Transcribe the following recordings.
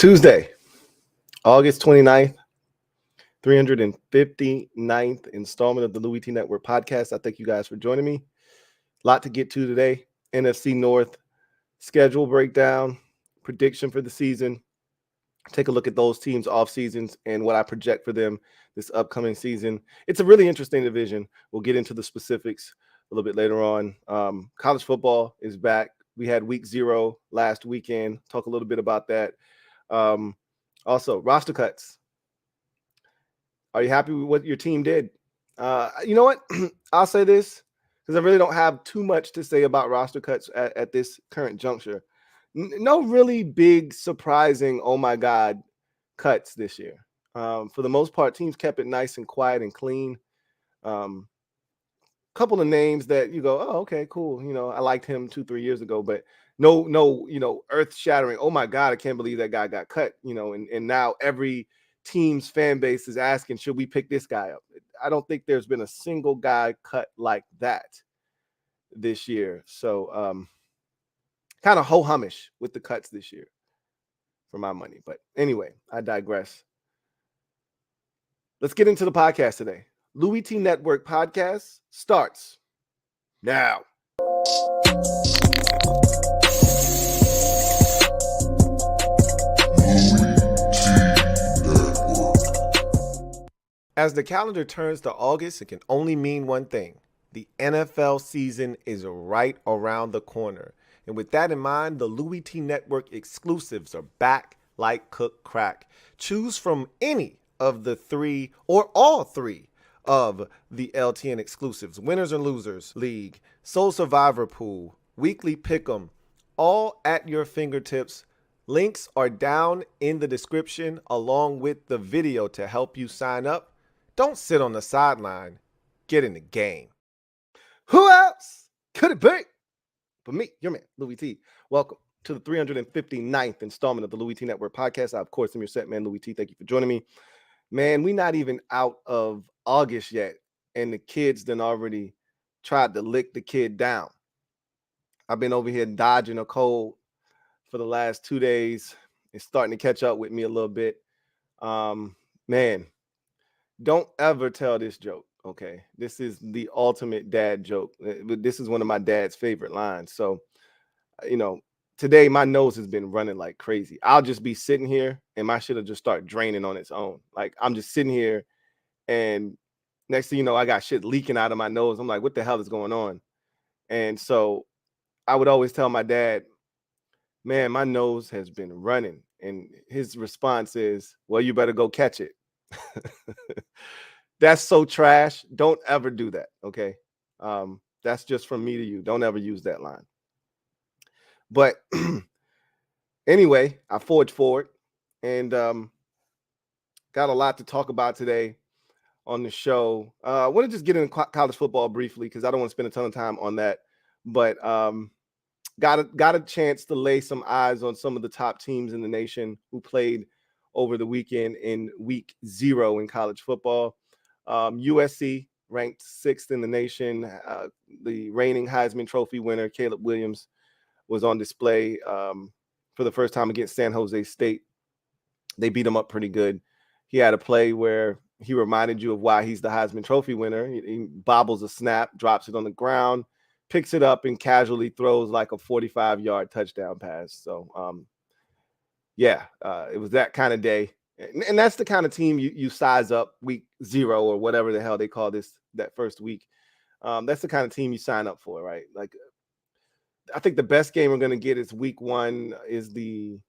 Tuesday, August 29th, 359th installment of the Louie T Network podcast. I thank you guys for joining me. A lot to get to today. NFC North schedule breakdown, prediction for the season. Take a look at those teams' off seasons and what I project for them this upcoming season. It's a really interesting division. We'll get into the specifics a little bit later on. College football is back. We had week 0 last weekend. Talk a little bit about that. Also, roster cuts. Are you happy with what your team did? You know what? I'll say this because I really don't have too much to say about roster cuts at this current juncture. No really big, surprising, oh my God, cuts this year. For the most part, teams kept it nice and quiet and clean. Couple of names that you go, oh, okay, cool. You know, I liked him 2-3 years ago, but no, earth shattering. Oh my God, I can't believe that guy got cut. And now every team's fan base is asking, should we pick this guy up? I don't think there's been a single guy cut like that this year. So kind of ho-humish with the cuts this year for my money. But anyway, I digress. Let's get into the podcast today. LouieTeeNetwork podcast starts now. As the calendar turns to August, it can only mean one thing. The NFL season is right around the corner. And with that in mind, the Louie T Network exclusives are back like cook crack. Choose from any of the 3 or all 3 of the LTN exclusives, Winners and Losers League, Soul Survivor Pool, Weekly Pick'em, all at your fingertips. Links are down in the description along with the video to help you sign up. Don't sit on the sideline. Get in the game. Who else could it be but me, your man, Louie T? Welcome to the 359th installment of the Louie T Network podcast. I, of course, am your set man, Louie T. Thank you for joining me. Man, we're not even out of August yet, and the kids done already tried to lick the kid down. I've been over here dodging a cold for the last 2 days. It's starting to catch up with me a little bit. Man, don't ever tell this joke, okay? This is the ultimate dad joke. This is one of my dad's favorite lines. So, today my nose has been running like crazy. I'll just be sitting here and my shit will just start draining on its own. Like I'm just sitting here and next thing you know, I got shit leaking out of my nose. I'm like, what the hell is going on? And so I would always tell my dad, man, my nose has been running. And his response is, well, you better go catch it. That's so trash. Don't ever do that. Okay. That's just from me to you. Don't ever use that line. But anyway, I forged forward and got a lot to talk about today on the show. I want to just get into college football briefly because I don't want to spend a ton of time on that. But got a chance to lay some eyes on some of the top teams in the nation who played over the weekend in week 0 in college football. USC ranked 6th in the nation. The reigning Heisman Trophy winner, Caleb Williams, was on display for the first time against San Jose State. They beat him up pretty good. He had a play where he reminded you of why he's the Heisman Trophy winner. He bobbles a snap, drops it on the ground, picks it up, and casually throws like a 45-yard touchdown pass. So, it was that kind of day. And that's the kind of team you size up week 0 or whatever the hell they call that first week. That's the kind of team you sign up for, right? Like, I think the best game we're going to get is week 1 is the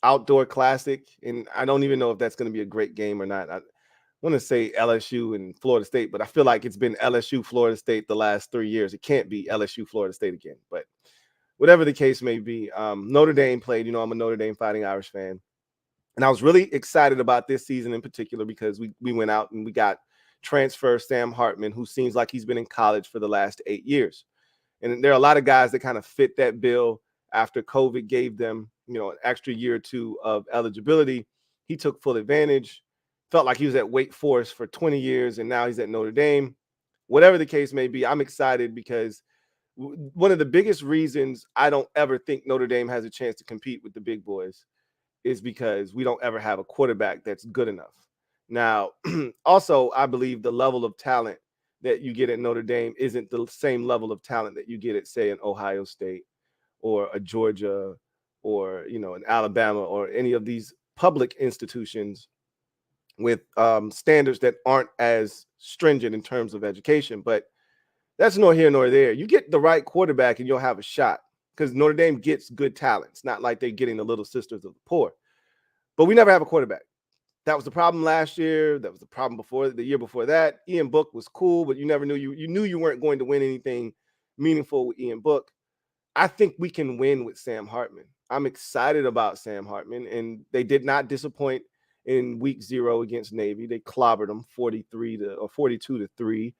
Outdoor Classic. And I don't even know if that's going to be a great game or not. I want to say LSU and Florida State, but I feel like it's been LSU, Florida State the last 3 years. It can't be LSU, Florida State again. But whatever the case may be, Notre Dame played. I'm a Notre Dame Fighting Irish fan. And I was really excited about this season in particular because we went out and we got transfer Sam Hartman, who seems like he's been in college for the last 8 years. And there are a lot of guys that kind of fit that bill after COVID gave them, an extra year or 2 of eligibility. He took full advantage, felt like he was at Wake Forest for 20 years, and now he's at Notre Dame. Whatever the case may be, I'm excited because one of the biggest reasons I don't ever think Notre Dame has a chance to compete with the big boys is because we don't ever have a quarterback that's good enough. Now, also, I believe the level of talent that you get at Notre Dame isn't the same level of talent that you get at, say, an Ohio State or a Georgia or, an Alabama or any of these public institutions with standards that aren't as stringent in terms of education. But that's nor here nor there. You get the right quarterback and you'll have a shot, because Notre Dame gets good talent. It's not like they're getting the little sisters of the poor. But we never have a quarterback. That was the problem last year. That was the problem before the year before that. Ian Book was cool, but you never knew you knew you weren't going to win anything meaningful with Ian Book. I think we can win with Sam Hartman. I'm excited about Sam Hartman, and they did not disappoint in week 0 against Navy. They clobbered them 42-3.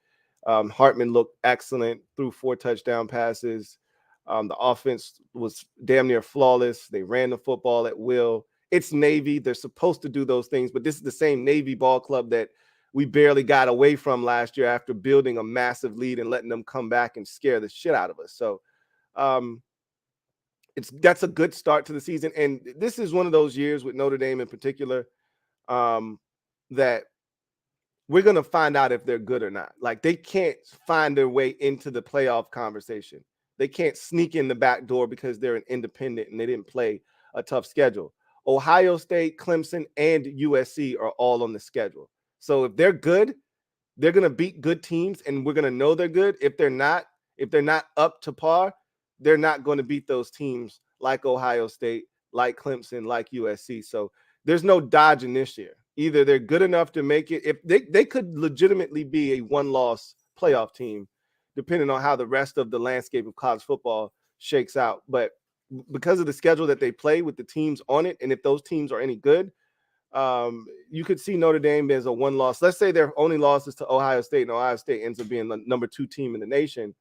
Hartman looked excellent, threw 4 touchdown passes. The offense was damn near flawless. They ran the football at will. It's Navy. They're supposed to do those things, but this is the same Navy ball club that we barely got away from last year after building a massive lead and letting them come back and scare the shit out of us. So that's a good start to the season. And this is one of those years with Notre Dame in particular that we're going to find out if they're good or not. Like, they can't find their way into the playoff conversation. They can't sneak in the back door because they're an independent and they didn't play a tough schedule. Ohio State, Clemson, and USC are all on the schedule. So if they're good, they're going to beat good teams, and we're going to know they're good. If they're not up to par, they're not going to beat those teams like Ohio State, like Clemson, like USC. So there's no dodging this year. Either they're good enough to make it. If they could legitimately be a one-loss playoff team, depending on how the rest of the landscape of college football shakes out. But because of the schedule that they play with the teams on it, and if those teams are any good, you could see Notre Dame as a one-loss. Let's say their only loss is to Ohio State, and Ohio State ends up being the number 2 team in the nation,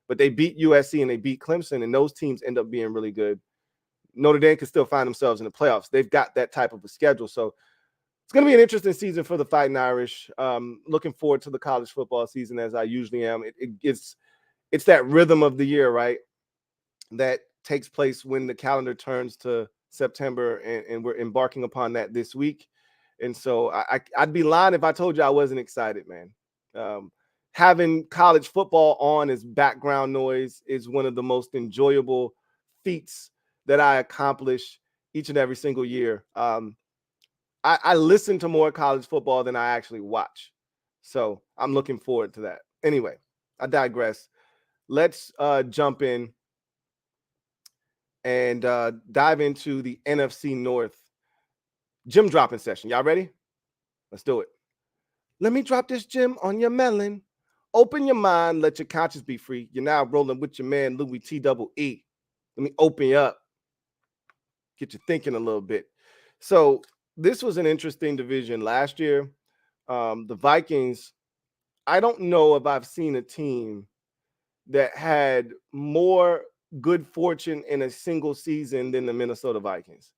but they beat USC and they beat Clemson, and those teams end up being really good. Notre Dame can still find themselves in the playoffs. They've got that type of a schedule. So it's going to be an interesting season for the Fighting Irish. Looking forward to the college football season, as I usually am. It's that rhythm of the year, right, that takes place when the calendar turns to September, and we're embarking upon that this week. And so I'd be lying if I told you I wasn't excited, man. Having college football on as background noise is one of the most enjoyable feats that I accomplish each and every single year. I listen to more college football than I actually watch. So I'm looking forward to that. Anyway, I digress. Let's jump in and dive into the NFC North gym dropping session. Y'all ready? Let's do it. Let me drop this gem on your melon. Open your mind, let your conscience be free. You're now rolling with your man, Louie T-double-E. Let me open you up, get you thinking a little bit. So this was an interesting division last year. The Vikings, I don't know if I've seen a team that had more good fortune in a single season than the Minnesota Vikings.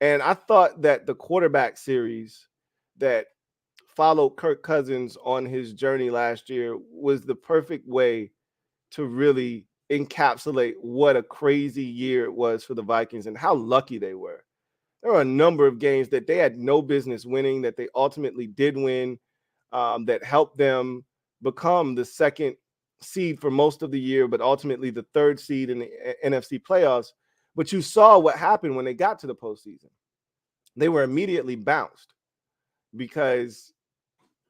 And I thought that the quarterback series that followed Kirk Cousins on his journey last year was the perfect way to really encapsulate what a crazy year it was for the Vikings and how lucky they were. There were a number of games that they had no business winning that they ultimately did win, that helped them become the second seed for most of the year, but ultimately the 3rd seed in the NFC playoffs. But you saw what happened when they got to the postseason. They were immediately bounced because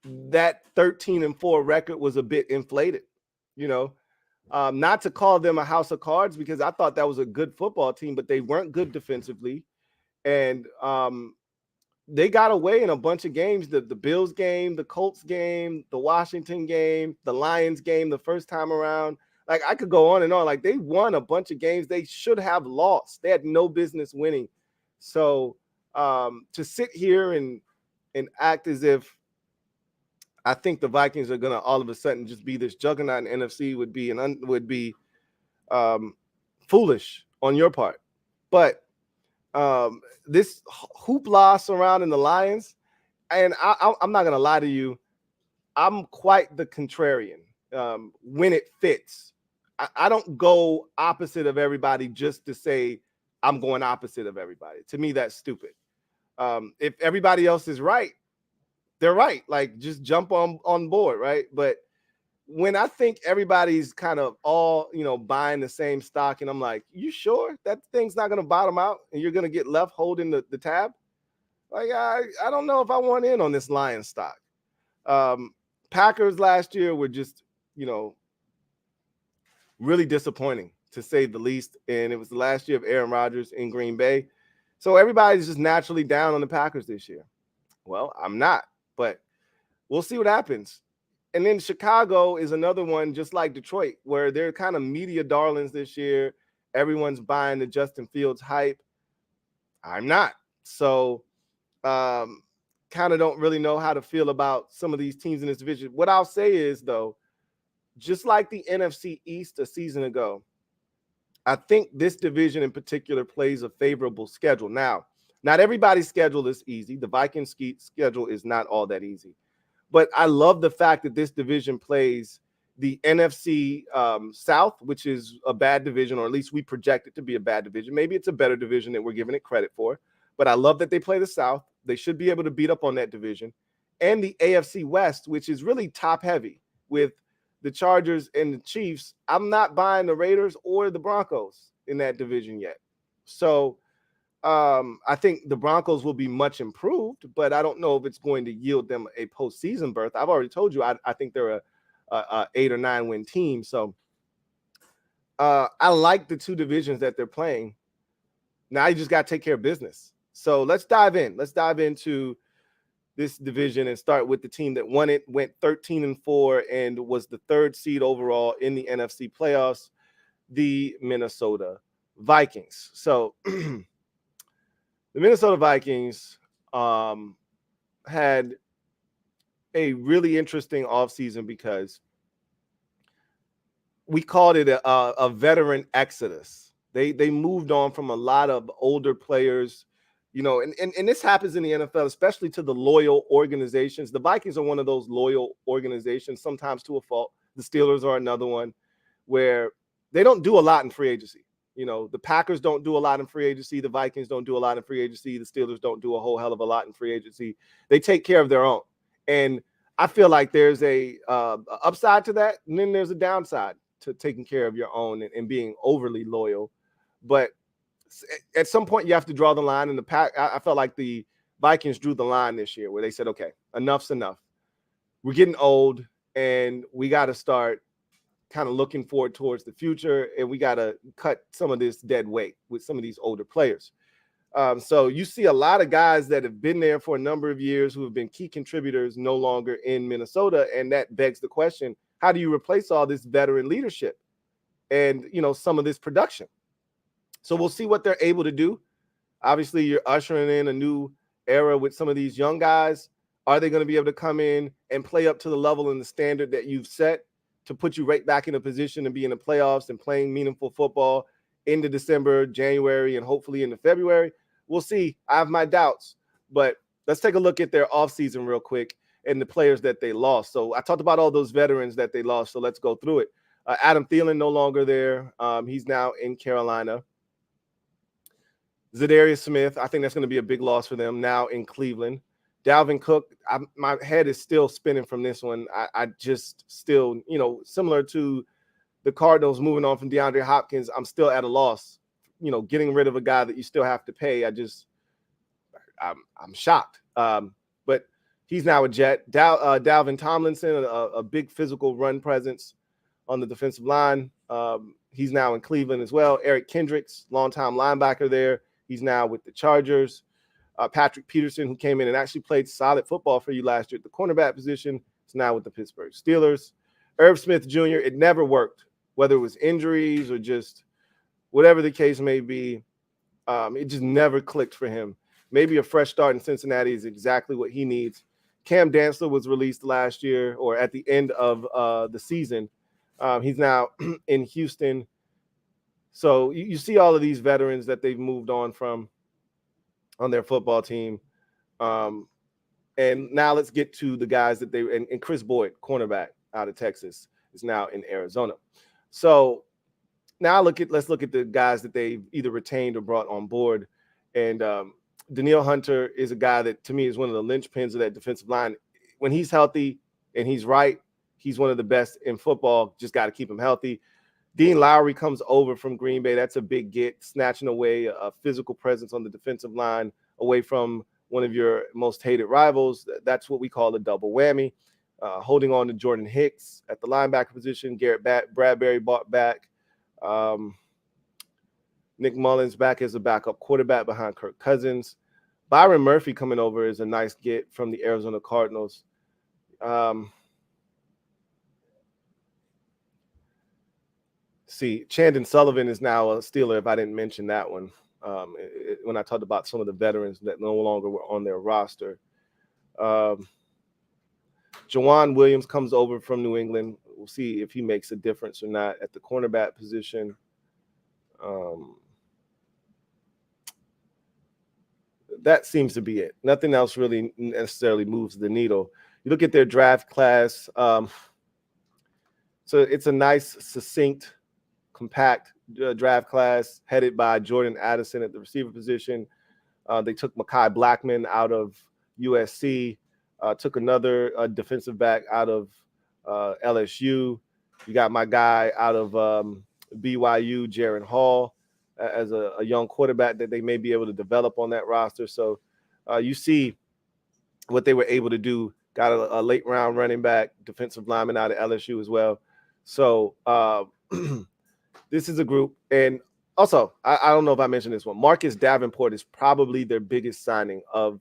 that 13-4 record was a bit inflated, not to call them a house of cards, because I thought that was a good football team, but they weren't good defensively. And they got away in a bunch of games, the Bills game, the Colts game, the Washington game, the Lions game the first time around. Like, I could go on and on. Like, they won a bunch of games they should have lost. They had no business winning. So to sit here and act as if I think the Vikings are going to all of a sudden just be this juggernaut in NFC would be foolish on your part. But this hoopla surrounding the Lions, and I'm not going to lie to you, I'm quite the contrarian when it fits. I don't go opposite of everybody just to say I'm going opposite of everybody. To me, that's stupid. If everybody else is right, they're right. Like, just jump on board, right? But when I think everybody's kind of all, buying the same stock, and I'm like, you sure that thing's not going to bottom out and you're going to get left holding the tab? Like, I don't know if I want in on this Lion stock. Packers last year were just, really disappointing, to say the least. And it was the last year of Aaron Rodgers in Green Bay. So everybody's just naturally down on the Packers this year. Well, I'm not, but we'll see what happens. And then Chicago is another one, just like Detroit, where they're kind of media darlings this year. Everyone's buying the Justin Fields hype. I'm not. So kind of don't really know how to feel about some of these teams in this division. What I'll say is, though, just like the NFC East a season ago, I think this division in particular plays a favorable schedule. Now, not everybody's schedule is easy. The Vikings schedule is not all that easy. But I love the fact that this division plays the NFC South, which is a bad division, or at least we project it to be a bad division. Maybe it's a better division than we're giving it credit for. But I love that they play the South. They should be able to beat up on that division. And the AFC West, which is really top heavy with the Chargers and the Chiefs. I'm not buying the Raiders or the Broncos in that division yet. So I think the Broncos will be much improved, but I don't know if it's going to yield them a postseason berth. I've already told you I think they're a 8 or 9 win team. So I like the two divisions that they're playing. Now you just got to take care of business. So let's dive in. Let's dive into this division and start with the team that won it, went 13-4, and was the 3rd seed overall in the NFC playoffs, the Minnesota Vikings. So the Minnesota Vikings had a really interesting offseason because we called it a veteran exodus. They moved on from a lot of older players. And this happens in the NFL, especially to the loyal organizations. The Vikings are one of those loyal organizations, sometimes to a fault. The Steelers are another one where they don't do a lot in free agency. The Packers don't do a lot in free agency. The Vikings don't do a lot in free agency. The Steelers don't do a whole hell of a lot in free agency. They take care of their own. And I feel like there's a upside to that, and then there's a downside to taking care of your own and being overly loyal. But at some point you have to draw the line, and I felt like the Vikings drew the line this year where they said, okay, enough's enough. We're getting old and we got to start kind of looking forward towards the future, and we got to cut some of this dead weight with some of these older players. So you see a lot of guys that have been there for a number of years who have been key contributors no longer in Minnesota. And that begs the question, how do you replace all this veteran leadership and, some of this production? So we'll see what they're able to do. Obviously, you're ushering in a new era with some of these young guys. Are they going to be able to come in and play up to the level and the standard that you've set to put you right back in a position to be in the playoffs and playing meaningful football into December, January, and hopefully into February? We'll see. I have my doubts. But let's take a look at their offseason real quick and the players that they lost. So I talked about all those veterans that they lost, so let's go through it. Adam Thielen no longer there. He's now in Carolina. Zadarius Smith, I think that's going to be a big loss for them, now in Cleveland. Dalvin Cook, my head is still spinning from this one. I just still, similar to the Cardinals moving on from DeAndre Hopkins, I'm still at a loss. Getting rid of a guy that you still have to pay, I'm shocked. But he's now a Jet. Dalvin Tomlinson, a big physical run presence on the defensive line. He's now in Cleveland as well. Eric Kendricks, longtime linebacker there. He's now with the Chargers. Patrick Peterson, who came in and actually played solid football for you last year at the cornerback position, is now with the Pittsburgh Steelers. Irv Smith Jr., it never worked, whether it was injuries or just whatever the case may be. It just never clicked for him. Maybe a fresh start in Cincinnati is exactly what he needs. Cam Dantzler was released last year, or at the end of the season. He's now in Houston. So you see all of these veterans that they've moved on from on their football team. And now let's get to the guys that and Chris Boyd, cornerback out of Texas, is now in Arizona. So now let's look at the guys that they've either retained or brought on board. And Danielle Hunter is a guy that, to me, is one of the linchpins of that defensive line. When he's healthy and he's right, he's one of the best in football. Just got to keep him healthy. Dean Lowry comes over from Green Bay. That's a big get, snatching away a physical presence on the defensive line away from one of your most hated rivals. That's what we call a double whammy. Holding on to Jordan Hicks at the linebacker position. Garrett Bradbury bought back. Nick Mullins back as a backup quarterback behind Kirk Cousins. Byron Murphy coming over is a nice get from the Arizona Cardinals. Chandon Sullivan is now a Steeler, if I didn't mention that one when I talked about some of the veterans that no longer were on their roster. Jawan Williams comes over from New England. We'll see if he makes a difference or not at the cornerback position. That seems to be it. Nothing else really necessarily moves the needle. You look at their draft class. So it's a nice, succinct, compact draft class headed by Jordan Addison at the receiver position. They took Mekhi Blackman out of USC, took another defensive back out of LSU. You got my guy out of BYU, Jaron Hall, as a young quarterback that they may be able to develop on that roster. So you see what they were able to do. Got a late round running back, defensive lineman out of LSU as well. So this is a group. And also, I don't know if I mentioned this one. Marcus Davenport is probably their biggest signing of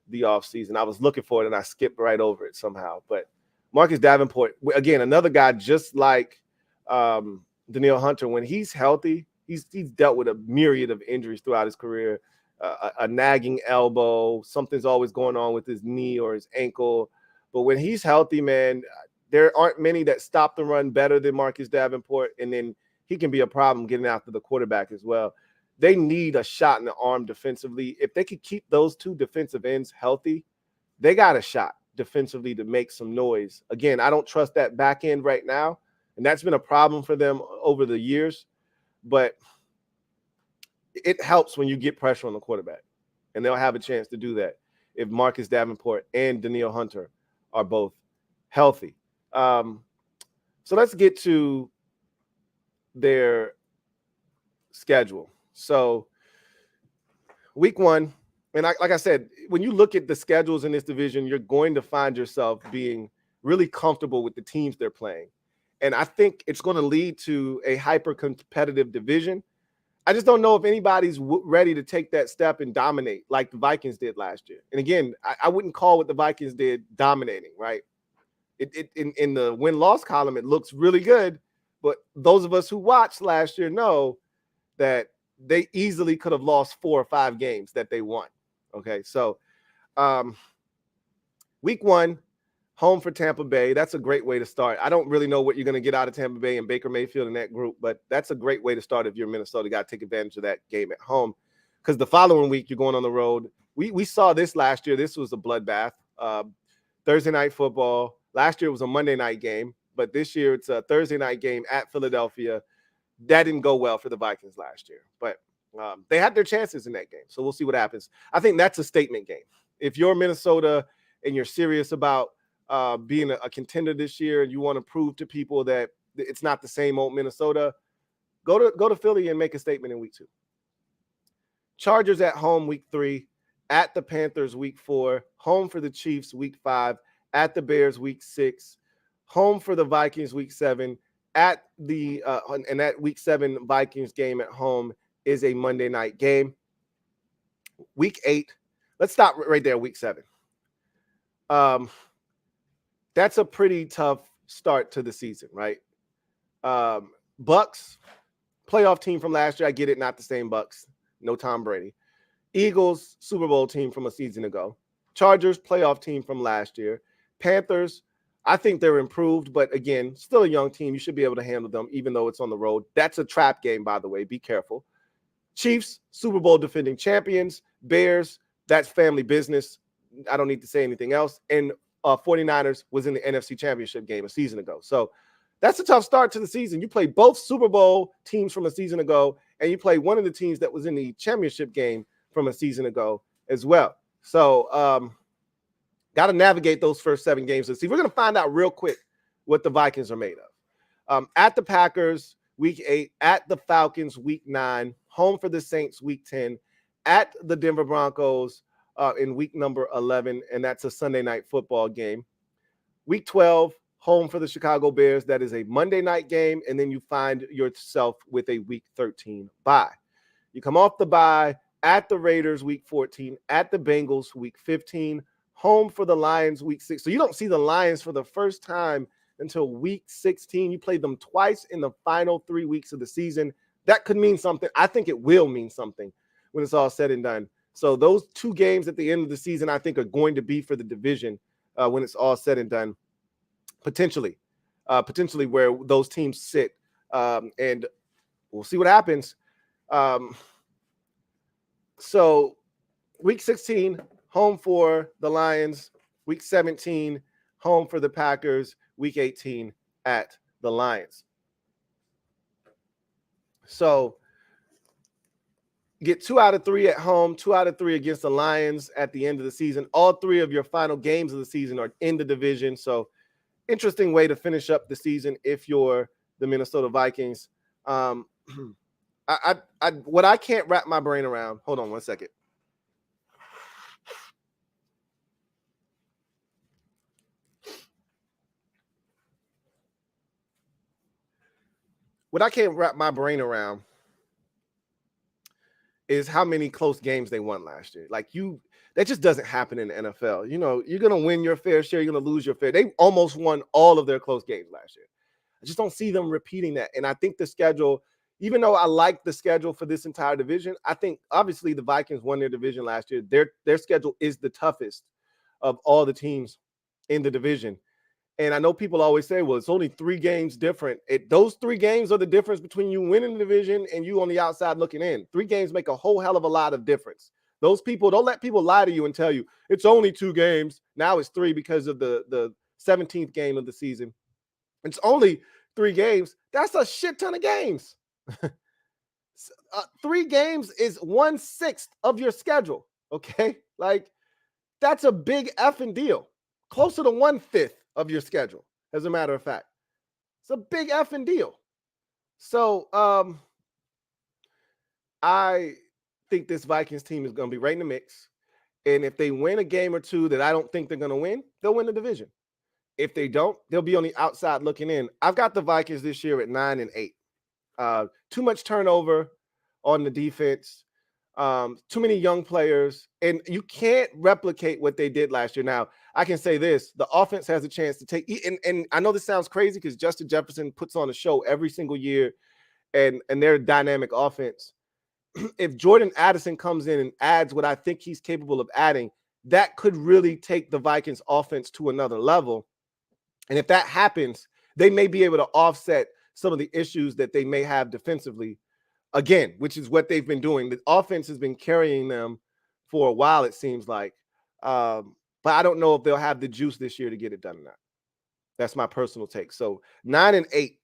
the offseason. I was looking for it and I skipped right over it somehow. But Marcus Davenport, again, another guy just like Danielle Hunter. When he's healthy, he's dealt with a myriad of injuries throughout his career. A nagging elbow, something's always going on with his knee or his ankle. But when he's healthy, man, there aren't many that stop the run better than Marcus Davenport. And then he can be a problem getting after the quarterback as well. They need a shot in the arm defensively. If they could keep those two defensive ends healthy, they got a shot defensively to make some noise. Again, I don't trust that back end right now. And that's been a problem for them over the years. But it helps when you get pressure on the quarterback. And they'll have a chance to do that if Marcus Davenport and Danielle Hunter are both healthy. So let's get to their schedule. So week one, and like I said, when you look at the schedules in this division, you're going to find yourself being really comfortable with the teams they're playing. And I think it's going to lead to a hyper-competitive division. I just don't know if anybody's ready to take that step and dominate like the Vikings did last year. And again, I wouldn't call what the Vikings did dominating, right? In the win-loss column, it looks really good. But those of us who watched last year know that they easily could have lost 4 or 5 games that they won. Okay, so week one, home for Tampa Bay. That's a great way to start. I don't really know what you're going to get out of Tampa Bay and Baker Mayfield in that group, but that's a great way to start if you're Minnesota. You got to take advantage of that game at home because the following week you're going on the road. We saw this last year. This was a bloodbath. Thursday night football. Last year it was a Monday night game, but this year it's a Thursday night game at Philadelphia. That didn't go well for the Vikings last year, but they had their chances in that game. So we'll see what happens. I think that's a statement game. If you're Minnesota and you're serious about being a contender this year and you want to prove to people that it's not the same old Minnesota, go to Philly and make a statement in week 2. Chargers at home week 3, at the Panthers week 4, home for the Chiefs week 5, at the Bears week 6, home for the Vikings week 7, at the and that week 7 Vikings game at home is a Monday night game. Week 8, let's stop right there, week 7. That's a pretty tough start to the season, right? Bucks, playoff team from last year. I get it, not the same Bucks. No Tom Brady. Eagles, Super Bowl team from a season ago. Chargers, playoff team from last year. Panthers, I think they're improved, but again, still a young team. You should be able to handle them, even though it's on the road. That's a trap game, by the way. Be careful. Chiefs, Super Bowl defending champions. Bears, that's family business. I don't need to say anything else. And 49ers was in the NFC Championship game a season ago. So that's a tough start to the season. You play both Super Bowl teams from a season ago, and you play one of the teams that was in the championship game from a season ago. as well. So got to navigate those first 7 games. Let's see. We're going to find out real quick what the Vikings are made of. At the Packers, week 8. At the Falcons, week 9. Home for the Saints, week 10. At the Denver Broncos in week number 11, and that's a Sunday night football game. Week 12, home for the Chicago Bears. That is a Monday night game, and then you find yourself with a week 13 bye. You come off the bye at the Raiders week 14, at the Bengals week 15, home for the Lions week 6. So you don't see the Lions for the first time until week 16. You played them twice in the final 3 weeks of the season. That could mean something. I think it will mean something when it's all said and done. So those 2 games at the end of the season, I think, are going to be for the division when it's all said and done, potentially where those teams sit. And we'll see what happens. So week 16, home for the Lions. Week 17, home for the Packers. Week 18 at the Lions. So get 2 out of 3 at home, 2 out of 3 against the Lions at the end of the season. All 3 of your final games of the season are in the division. So interesting way to finish up the season if you're the Minnesota Vikings. What I can't wrap my brain around. Hold on one second. What I can't wrap my brain around is how many close games they won last year. That just doesn't happen in the NFL. You know, you're going to win your fair share. You're going to lose your fair. They almost won all of their close games last year. I just don't see them repeating that. And I think the schedule, even though I like the schedule for this entire division, I think obviously the Vikings won their division last year. Their schedule is the toughest of all the teams in the division. And I know people always say, well, it's only 3 games different. Those 3 games are the difference between you winning the division and you on the outside looking in. 3 games make a whole hell of a lot of difference. Those people, don't let people lie to you and tell you it's only 2 games. Now it's 3 because of the 17th game of the season. It's only 3 games. That's a shit ton of games. 3 games is 1/6 of your schedule. Okay. That's a big effing deal. Closer to 1/5 of your schedule, as a matter of fact. It's a big effing deal. So I think this Vikings team is going to be right in the mix. And if they win a game or 2 that I don't think they're going to win, they'll win the division. If they don't, they'll be on the outside looking in. I've got the Vikings this year at 9-8. Too much turnover on the defense. Too many young players, and you can't replicate what they did last year. Now, I can say this: the offense has a chance to take. And I know this sounds crazy because Justin Jefferson puts on a show every single year, and they're a dynamic offense. If Jordan Addison comes in and adds what I think he's capable of adding, that could really take the Vikings offense to another level. And if that happens, they may be able to offset some of the issues that they may have defensively. Again, which is what they've been doing. The offense has been carrying them for a while, it seems like. But I don't know if they'll have the juice this year to get it done or not. That's my personal take. So 9-8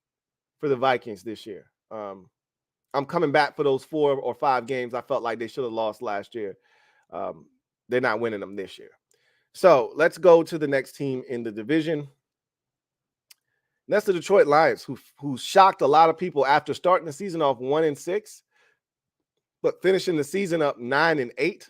for the Vikings this year. I'm coming back for those 4 or 5 games I felt like they should have lost last year. They're not winning them this year. So let's go to the next team in the division. That's the Detroit Lions, who shocked a lot of people after starting the season off 1-6, but finishing the season up 9-8.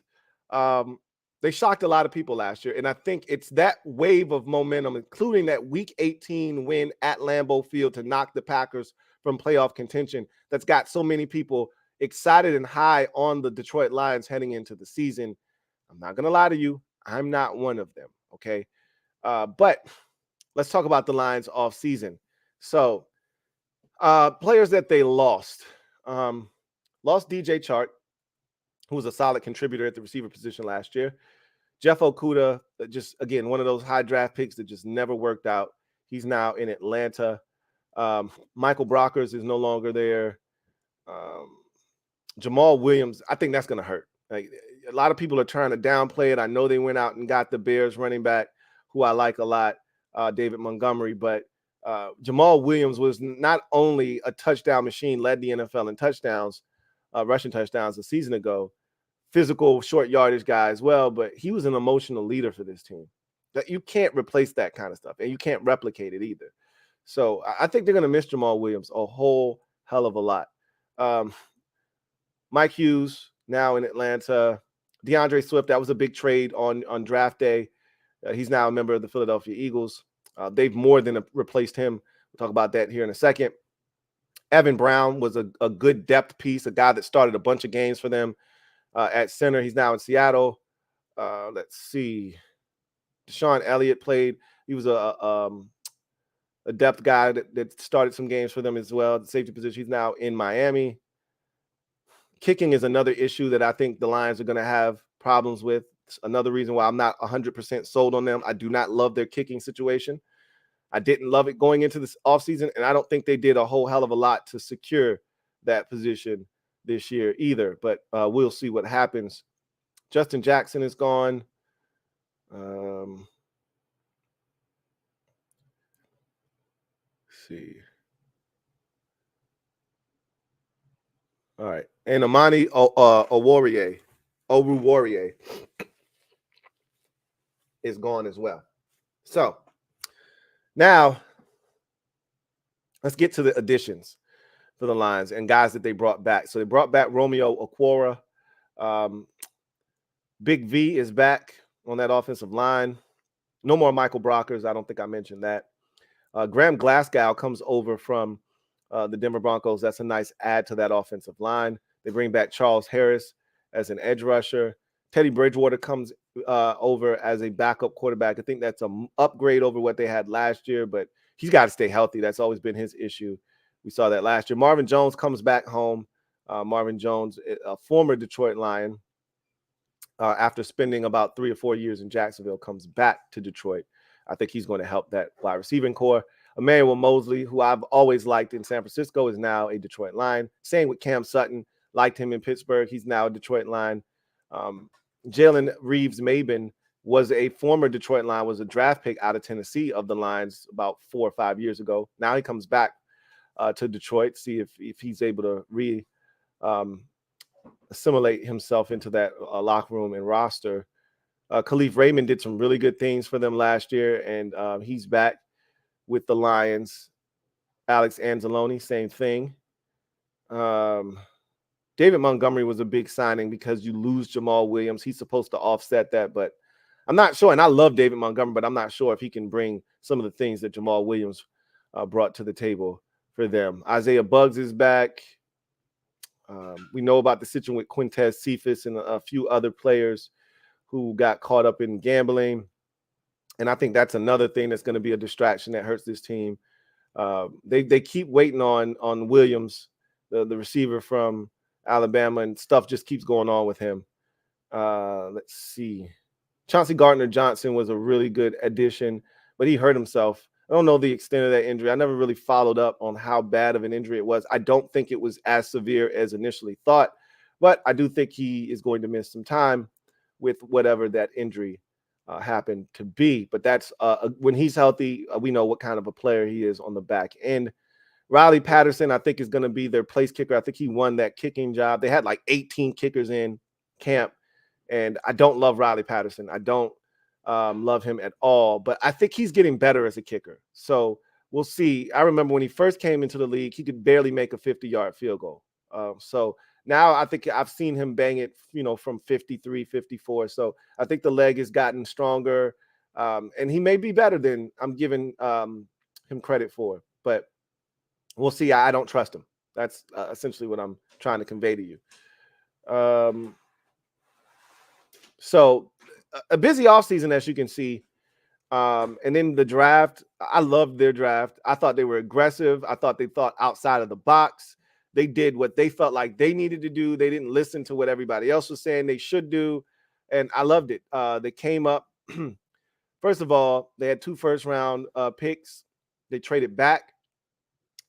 They shocked a lot of people last year, and I think it's that wave of momentum, including that Week 18 win at Lambeau Field to knock the Packers from playoff contention, that's got so many people excited and high on the Detroit Lions heading into the season. I'm not going to lie to you. I'm not one of them, okay? But let's talk about the Lions off season. So players that they lost. Lost DJ Chark, who was a solid contributor at the receiver position last year. Jeff Okudah, just, again, one of those high draft picks that just never worked out. He's now in Atlanta. Michael Brockers is no longer there. Jamal Williams, I think that's going to hurt. Like, a lot of people are trying to downplay it. I know they went out and got the Bears running back, who I like a lot, David Montgomery, but Jamal Williams was not only a touchdown machine, led the NFL in touchdowns, rushing touchdowns a season ago. physical, short yardage guy as well, but he was an emotional leader for this team. That you can't replace that kind of stuff, and you can't replicate it either. So I think they're going to miss Jamal Williams a whole hell of a lot. Mike Hughes now in Atlanta. DeAndre Swift, that was a big trade on draft day. He's now a member of the Philadelphia Eagles. They've more than replaced him. We'll talk about that here in a second. Evan Brown was a good depth piece, a guy that started a bunch of games for them at center. He's now in Seattle. Let's see. Deshaun Elliott played. He was a depth guy that started some games for them as well. The safety position. He's now in Miami. Kicking is another issue that I think the Lions are going to have problems with. It's another reason why I'm not 100% sold on them. I do not love their kicking situation. I didn't love it going into this offseason, and I don't think they did a whole hell of a lot to secure that position this year either. But we'll see what happens. Justin Jackson is gone. Let's see. All right. And Amani Oruwariye is gone as well. So now let's get to the additions for the Lions and guys that they brought back. So they brought back Romeo Okwara. Big V is back on that offensive line. No more Michael Brockers. I don't think I mentioned that. Graham Glasgow comes over from the Denver Broncos. That's a nice add to that offensive line. They bring back Charles Harris as an edge rusher. Teddy Bridgewater comes over as a backup quarterback. I think that's an upgrade over what they had last year, but he's got to stay healthy. That's always been his issue. We saw that last year. Marvin Jones comes back home. Marvin Jones, a former Detroit Lion, after spending about 3 or 4 years in Jacksonville, comes back to Detroit. I think he's going to help that wide receiving core. Emmanuel Mosley, who I've always liked in San Francisco, is now a Detroit Lion. Same with Cam Sutton. Liked him in Pittsburgh. He's now a Detroit Lion. Jalen Reeves-Maben was a former Detroit Lion, was a draft pick out of Tennessee of the Lions about 4 or 5 years ago. Now he comes back to Detroit, see if he's able to assimilate himself into that locker room and roster. Khalif Raymond did some really good things for them last year, and he's back with the Lions. Alex Anzalone, same thing. David Montgomery was a big signing because you lose Jamal Williams. He's supposed to offset that, but I'm not sure. And I love David Montgomery, but I'm not sure if he can bring some of the things that Jamal Williams brought to the table for them. Isaiah Buggs is back. We know about the situation with Quintez Cephas and a few other players who got caught up in gambling. And I think that's another thing that's going to be a distraction that hurts this team. They keep waiting on Williams, the receiver from Alabama, and stuff just keeps going on with him. Let's see. Chauncey Gardner-Johnson was a really good addition, but he hurt himself. I don't know the extent of that injury. I never really followed up on how bad of an injury it was. I don't think it was as severe as initially thought, but I do think he is going to miss some time with whatever that injury happened to be. But that's when he's healthy, we know what kind of a player he is on the back end. Riley Patterson, I think, is going to be their place kicker. I think he won that kicking job. They had like 18 kickers in camp, and I don't love Riley Patterson. I don't love him at all, but I think he's getting better as a kicker. So we'll see. I remember when he first came into the league, he could barely make a 50-yard field goal. So now I think I've seen him bang it, from 53, 54. So I think the leg has gotten stronger, and he may be better than I'm giving him credit for, but we'll see. I don't trust him. That's essentially what I'm trying to convey to you. So a busy offseason, as you can see. And then the draft, I loved their draft. I thought they were aggressive. I thought they thought outside of the box. They did what they felt like they needed to do. They didn't listen to what everybody else was saying they should do. And I loved it. They came up. First of all, they had 2 first-round picks. They traded back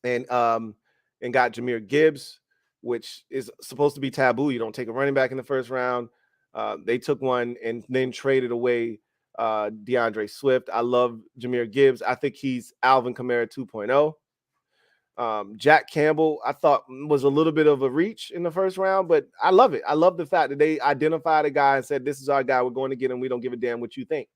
and got Jahmyr Gibbs, which is supposed to be taboo. You don't take a running back in the first round. They took one and then traded away DeAndre Swift. I love Jahmyr Gibbs. I think he's Alvin Kamara 2.0. Jack Campbell, I thought was a little bit of a reach in the first round, but I love it. I love the fact that they identified a guy and said, this is our guy. We're going to get him. We don't give a damn what you think.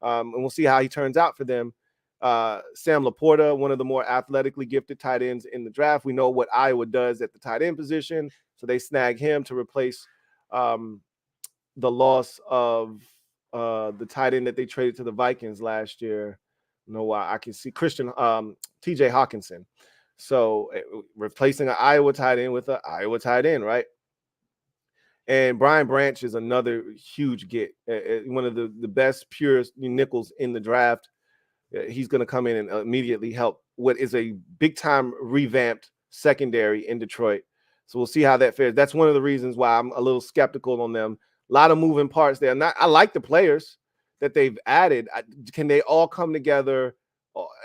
And we'll see how he turns out for them. Sam Laporta, one of the more athletically gifted tight ends in the draft. We know what Iowa does at the tight end position. So they snag him to replace the loss of the tight end that they traded to the Vikings last year. No, why I can see Christian TJ Hawkinson. So replacing an Iowa tight end with an Iowa tight end, right? And Brian Branch is another huge get. One of the best purest nickels in the draft. He's going to come in and immediately help what is a big-time revamped secondary in Detroit. So we'll see how that fares. That's one of the reasons why I'm a little skeptical on them. A lot of moving parts there. I like the players that they've added. Can they all come together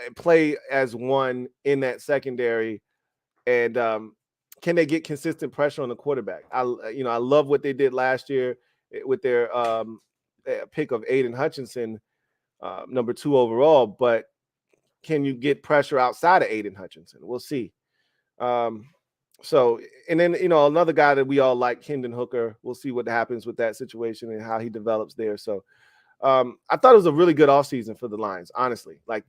and play as one in that secondary? And can they get consistent pressure on the quarterback? I love what they did last year with their pick of Aiden Hutchinson, number 2 overall. But can you get pressure outside of Aiden Hutchinson? We'll see. So, and then, another guy that we all like, Hendon Hooker. We'll see what happens with that situation and how he develops there. So, I thought it was a really good offseason for the Lions, honestly. Like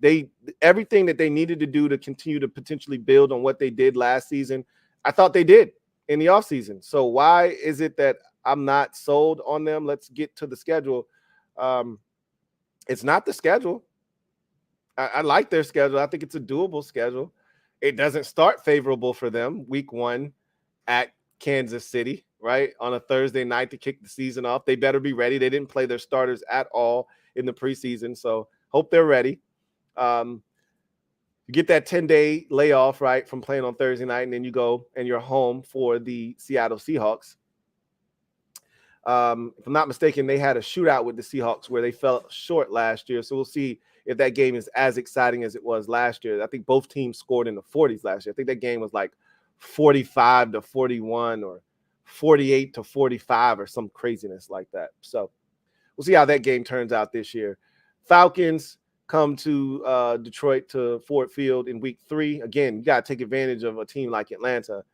everything that they needed to do to continue to potentially build on what they did last season, I thought they did in the offseason. So why is it that I'm not sold on them? Let's get to the schedule. It's not the schedule. I like their schedule. I think it's a doable schedule. It doesn't start favorable for them. Week 1 at Kansas City, right, on a Thursday night to kick the season off. They better be ready. They didn't play their starters at all in the preseason, so hope they're ready. You get that 10-day layoff, right, from playing on Thursday night, and then you go and you're home for the Seattle Seahawks. If I'm not mistaken, they had a shootout with the Seahawks where they fell short last year, so we'll see if that game is as exciting as it was last year. I think both teams scored in the 40s last year. I think that game was like 45-41 or 48-45 or some craziness like that. So we'll see how that game turns out this year. Falcons come to Detroit, to Ford Field in week 3. Again, you got to take advantage of a team like Atlanta.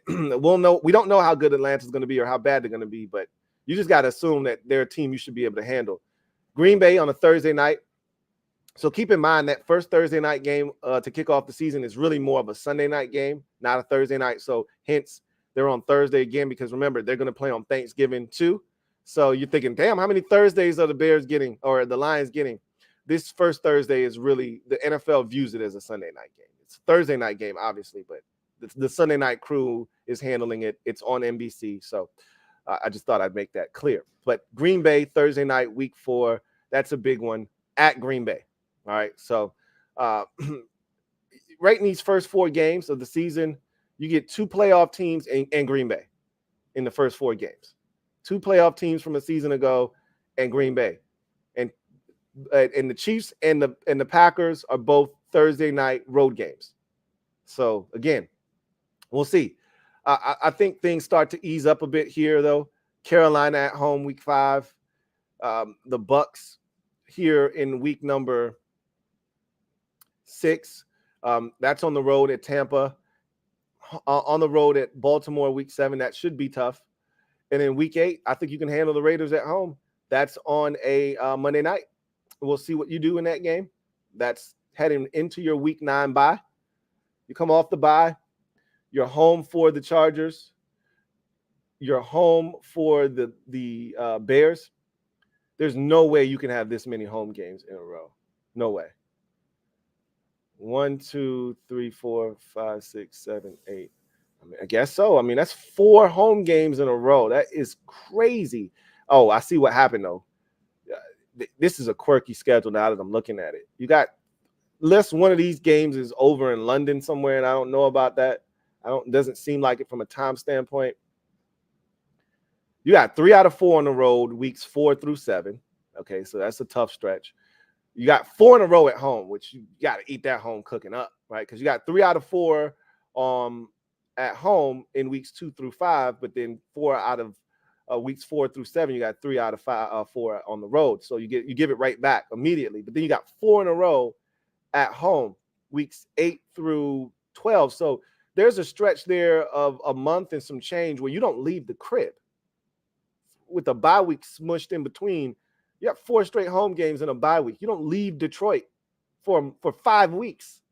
We don't know how good Atlanta's going to be or how bad they're going to be, but you just got to assume that they're a team you should be able to handle. Green Bay on a Thursday night. So keep in mind that first Thursday night game to kick off the season is really more of a Sunday night game, not a Thursday night. So hence they're on Thursday again, because remember, they're going to play on Thanksgiving too. So you're thinking, damn, how many Thursdays are the Bears getting or the Lions getting? This first Thursday is really, the NFL views it as a Sunday night game. It's a Thursday night game, obviously, but the Sunday night crew is handling it. It's on NBC. So I just thought I'd make that clear. But Green Bay, Thursday night, week 4, that's a big one at Green Bay. All right, so right in these first 4 games of the season, you get 2 playoff teams and Green Bay in the first 4 games. 2 playoff teams from a season ago and Green Bay. And the Chiefs and the Packers are both Thursday night road games. So, again, we'll see. I think things start to ease up a bit here, though. Carolina at home, week 5. The Bucks here in week number 6. That's on the road at Tampa. On the road at Baltimore, week 7. That should be tough. And in week 8, I think you can handle the Raiders at home. That's on a Monday night. We'll see what you do in that game. That's heading into your week 9 bye. You come off the bye. You're home for the Chargers. You're home for the Bears. There's no way you can have this many home games in a row. No way. 1, 2, 3, 4, 5, 6, 7, 8. I guess so. I mean, that's 4 home games in a row. That is crazy. Oh, I see what happened, though. This is a quirky schedule now that I'm looking at it. You got, unless one of these games is over in London somewhere, and I don't know about that. It doesn't seem like it from a time standpoint. You got 3 out of 4 on the road, weeks 4 through 7. Okay, so that's a tough stretch. You got 4 in a row at home, which you got to eat that home cooking up, right? Because you got 3 out of 4 at home in weeks 2 through 5, but then 4 out of weeks 4 through 7, you got 3 out of 4 on the road. So you give it right back immediately. But then you got 4 in a row at home, weeks 8 through 12. So there's a stretch there of a month and some change where you don't leave the crib. With a bye week smushed in between, you have 4 straight home games in a bye week. You don't leave Detroit for 5 weeks.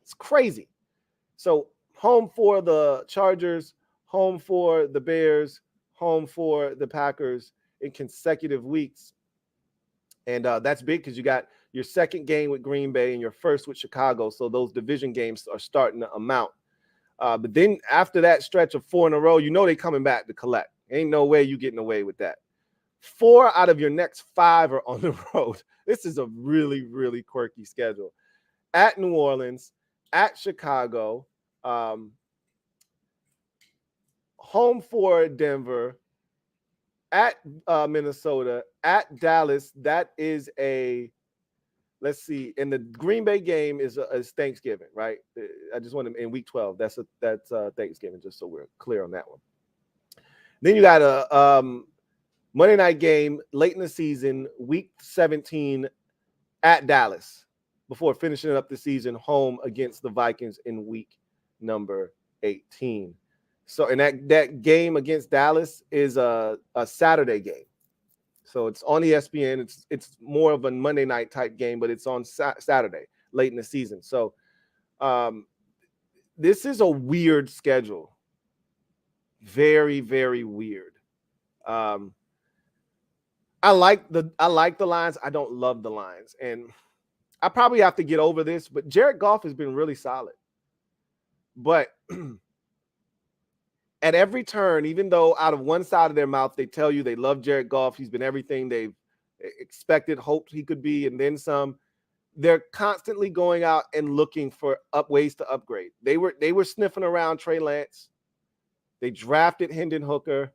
It's crazy. So home for the Chargers, home for the Bears, home for the Packers in consecutive weeks. And that's big because you got your second game with Green Bay and your first with Chicago. So those division games are starting to amount. But then after that stretch of 4 in a row, they're coming back to collect. Ain't no way you getting away with that. 4 out of your next 5 are on the road. This is a really, really quirky schedule. At New Orleans, at Chicago, home for Denver, at Minnesota, at Dallas. That is let's see. And the Green Bay game is Thanksgiving, right? I just want to, in week 12. That's Thanksgiving, just so we're clear on that one. Then you got a Monday night game late in the season, week 17 at Dallas, before finishing up the season home against the Vikings in week number 18. So, and that game against Dallas is a Saturday game. So it's on ESPN. It's more of a Monday night type game, but it's on Saturday late in the season. So this is a weird schedule. Very, very weird. I like the Lions. I don't love the Lions. And I probably have to get over this, but Jared Goff has been really solid. But at every turn, even though out of one side of their mouth they tell you they love Jared Goff, he's been everything they've expected, hoped he could be, and then some, they're constantly going out and looking for ways to upgrade. They were sniffing around Trey Lance. They drafted Hendon Hooker.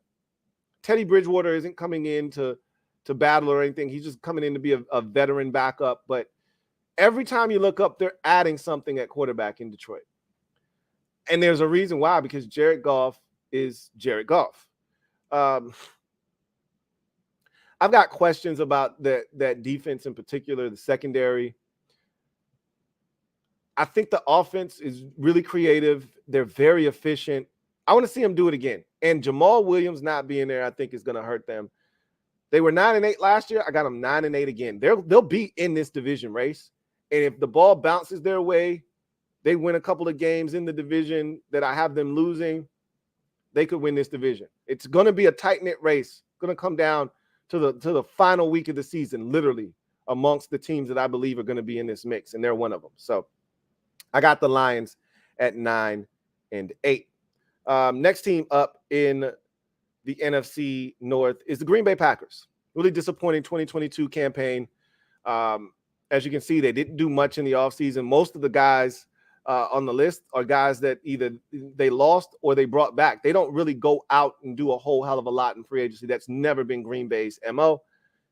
Teddy Bridgewater isn't coming in to battle or anything. He's just coming in to be a veteran backup. But every time you look up, they're adding something at quarterback in Detroit. And there's a reason why, because Jared Goff is Jared Goff. I've got questions about that defense in particular, the secondary. I think the offense is really creative. They're very efficient. I want to see them do it again. And Jamal Williams not being there, I think, is going to hurt them. They were 9-8 last year. I got them 9-8 again. They'll be in this division race. And if the ball bounces their way, they win a couple of games in the division that I have them losing, they could win this division. It's going to be a tight-knit race. It's going to come down to the final week of the season, literally, amongst the teams that I believe are going to be in this mix, and they're one of them. So I got the Lions at 9-8. Next team up in the NFC North is the Green Bay Packers. Really disappointing 2022 campaign. As you can see, they didn't do much in the offseason. Most of the guys on the list are guys that either they lost or they brought back. They don't really go out and do a whole hell of a lot in free agency. That's never been Green Bay's MO.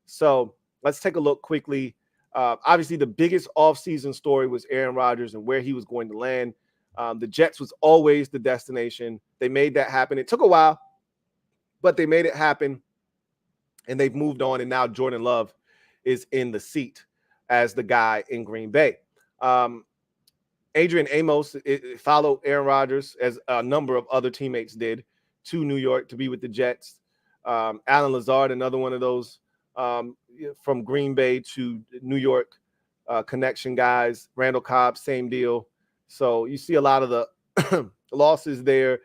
So let's take a look quickly. Obviously, the biggest offseason story was Aaron Rodgers and where he was going to land. The Jets was always the destination. They made that happen. It took a while, but they made it happen, and they've moved on, and now Jordan Love is in the seat as the guy in Green Bay. Adrian Amos followed Aaron Rodgers, as a number of other teammates did, to New York to be with the Jets. Alan Lazard, another one of those from Green Bay to New York connection guys. Randall Cobb, same deal. So you see a lot of the losses there.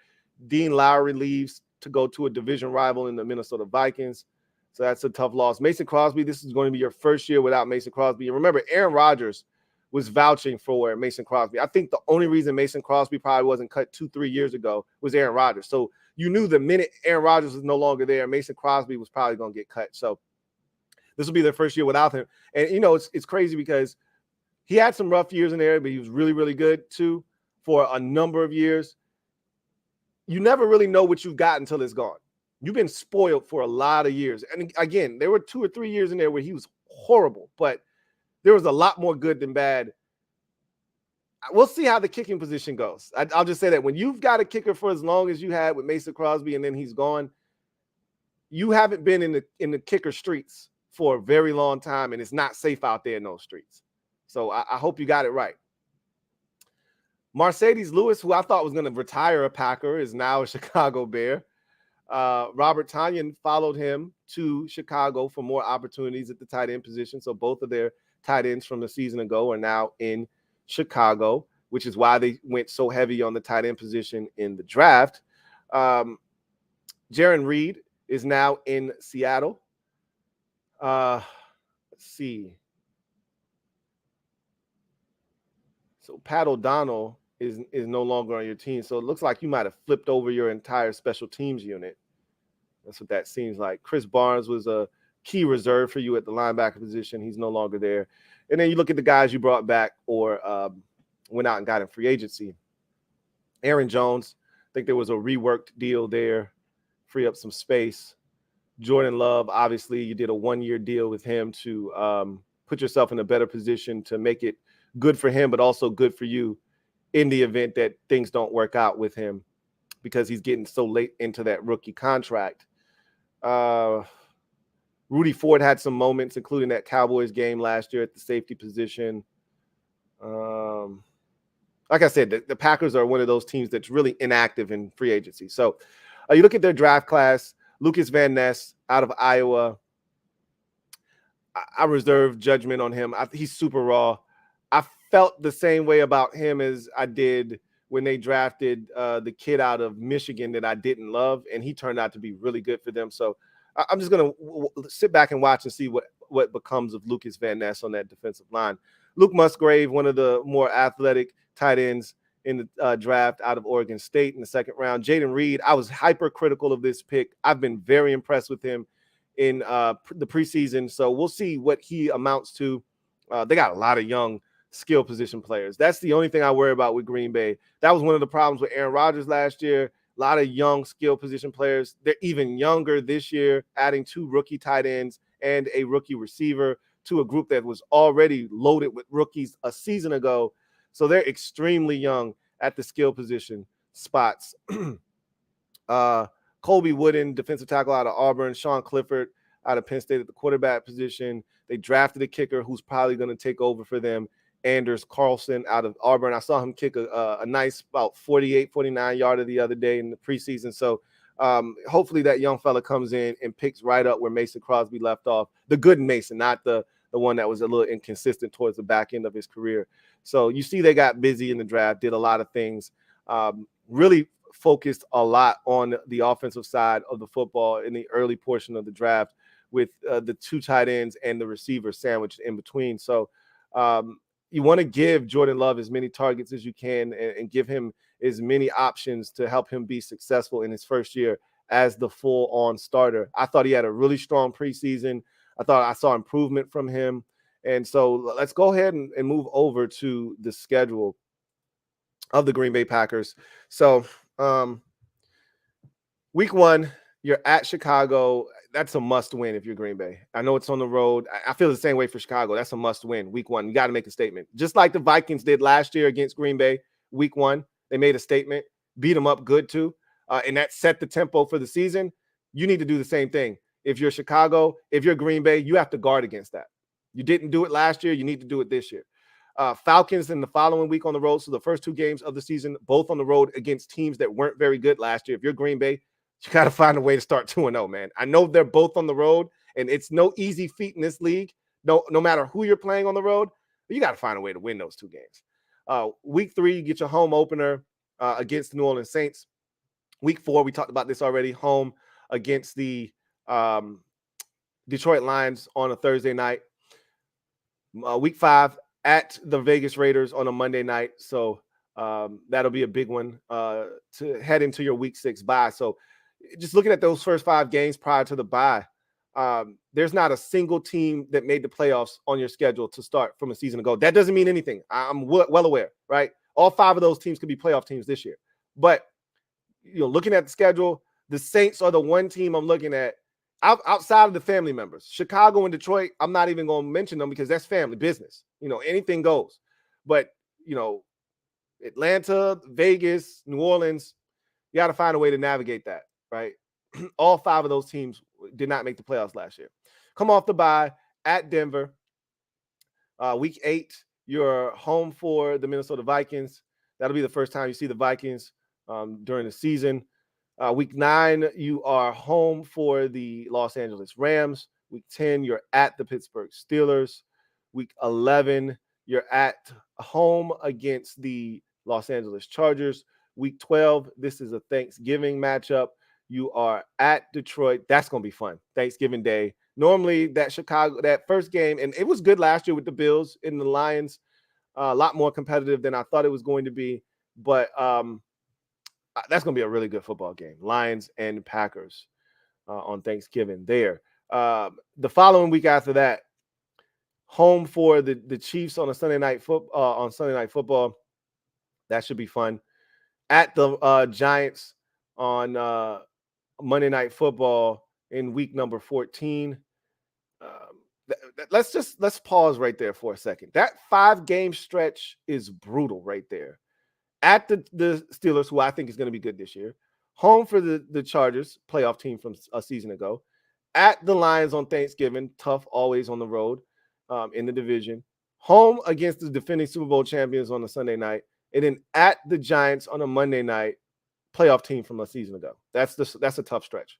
Dean Lowry leaves to go to a division rival in the Minnesota Vikings. So that's a tough loss. Mason Crosby, this is going to be your first year without Mason Crosby. And remember, Aaron Rodgers was vouching for Mason Crosby. I think the only reason Mason Crosby probably wasn't cut 2-3 years ago was Aaron Rodgers. So you knew the minute Aaron Rodgers was no longer there, Mason Crosby was probably going to get cut. So this will be their first year without him. And, it's crazy because he had some rough years in there, but he was really, really good too for a number of years. You never really know what you've got until it's gone. You've been spoiled for a lot of years. And again, there were 2 or 3 years in there where he was horrible, but there was a lot more good than bad. We'll see how the kicking position goes. I'll just say that when you've got a kicker for as long as you had with Mason Crosby and then he's gone, you haven't been in the kicker streets for a very long time, and it's not safe out there in those streets. So I hope you got it right. Mercedes Lewis, who I thought was going to retire a Packer, is now a Chicago Bear. Robert Tonyan followed him to Chicago for more opportunities at the tight end position. So both of their tight ends from the season ago are now in Chicago, which is why they went so heavy on the tight end position in the draft. Jaron Reed is now in Seattle. Let's see. So Pat O'Donnell is no longer on your team. So it looks like you might have flipped over your entire special teams unit. That's what that seems like. Chris Barnes was a key reserve for you at the linebacker position. He's no longer there. And then you look at the guys you brought back or went out and got in free agency. Aaron Jones, I think there was a reworked deal there, free up some space. Jordan Love, obviously, you did a one-year deal with him to put yourself in a better position to make it good for him, but also good for you in the event that things don't work out with him because he's getting so late into that rookie contract. Rudy Ford had some moments, including that Cowboys game last year at the safety position. Like I said, the Packers are one of those teams that's really inactive in free agency. So you look at their draft class, Lucas Van Ness out of Iowa. I reserve judgment on him. He's super raw. I felt the same way about him as I did when they drafted the kid out of Michigan that I didn't love, and he turned out to be really good for them. So I'm just going to sit back and watch and see what becomes of Lucas Van Ness on that defensive line. Luke Musgrave, one of the more athletic tight ends in the draft out of Oregon State in the second round. Jaden Reed, I was hypercritical of this pick. I've been very impressed with him in the preseason, so we'll see what he amounts to. They got a lot of young skill position players. That's the only thing I worry about with Green Bay. That was one of the problems with Aaron Rodgers last year. A lot of young skill position players. They're even younger this year, adding 2 rookie tight ends and a rookie receiver to a group that was already loaded with rookies a season ago. So they're extremely young at the skill position spots. Colby Wooden, defensive tackle out of Auburn. Sean Clifford out of Penn State at the quarterback position. They drafted a kicker who's probably going to take over for them, Anders Carlson out of Auburn. I saw him kick a nice about 48, 49-yarder the other day in the preseason. So hopefully that young fella comes in and picks right up where Mason Crosby left off. The good Mason, not the one that was a little inconsistent towards the back end of his career. So you see they got busy in the draft, did a lot of things, really focused a lot on the offensive side of the football in the early portion of the draft with the 2 tight ends and the receiver sandwiched in between. So you want to give Jordan Love as many targets as you can and give him as many options to help him be successful in his first year as the full-on starter. I thought he had a really strong preseason. I thought I saw improvement from him. And so let's go ahead and move over to the schedule of the Green Bay Packers. So week 1, you're at Chicago. That's a must win if you're Green Bay. I know it's on the road. I feel the same way for Chicago. That's a must win week 1. You got to make a statement. Just like the Vikings did last year against Green Bay, week 1, they made a statement, beat them up good too. And that set the tempo for the season. You need to do the same thing. If you're Chicago, if you're Green Bay, you have to guard against that. You didn't do it last year. You need to do it this year. Falcons in the following week on the road. So the first 2 games of the season, both on the road against teams that weren't very good last year. If you're Green Bay, you got to find a way to start 2-0, man. I know they're both on the road, and it's no easy feat in this league. No matter who you're playing on the road, but you got to find a way to win those 2 games. Week 3, you get your home opener against the New Orleans Saints. Week 4, we talked about this already, home against the Detroit Lions on a Thursday night. Week 5 at the Vegas Raiders on a Monday night. So that'll be a big one to head into your week 6 bye. So just looking at those first 5 games prior to the bye, there's not a single team that made the playoffs on your schedule to start from a season ago. That doesn't mean anything. I'm well aware, right? All 5 of those teams could be playoff teams this year. But, looking at the schedule, the Saints are the one team I'm looking at outside of the family members. Chicago and Detroit, I'm not even going to mention them because that's family business. Anything goes. But, Atlanta, Vegas, New Orleans, you got to find a way to navigate that, right? All 5 of those teams did not make the playoffs last year. Come off the bye at Denver. Week 8, you're home for the Minnesota Vikings. That'll be the first time you see the Vikings during the season. Week 9, you are home for the Los Angeles Rams. Week 10, you're at the Pittsburgh Steelers. Week 11, you're at home against the Los Angeles Chargers. Week 12, this is a Thanksgiving matchup. You are at Detroit. That's going to be fun. Thanksgiving Day. Normally, that first game, and it was good last year with the Bills and the Lions, a lot more competitive than I thought it was going to be. But that's going to be a really good football game. Lions and Packers on Thanksgiving there. The following week after that, home for the Chiefs on Sunday night football. That should be fun. At the Giants on Monday Night Football in week number 14. Let's pause right there for a second. That 5-game stretch is brutal right there. At the Steelers, who I think is going to be good this year. Home for the Chargers, playoff team from a season ago. At the Lions on Thanksgiving, tough always on the road in the division. Home against the defending Super Bowl champions on a Sunday night. And then at the Giants on a Monday night, playoff team from a season ago. That's a tough stretch.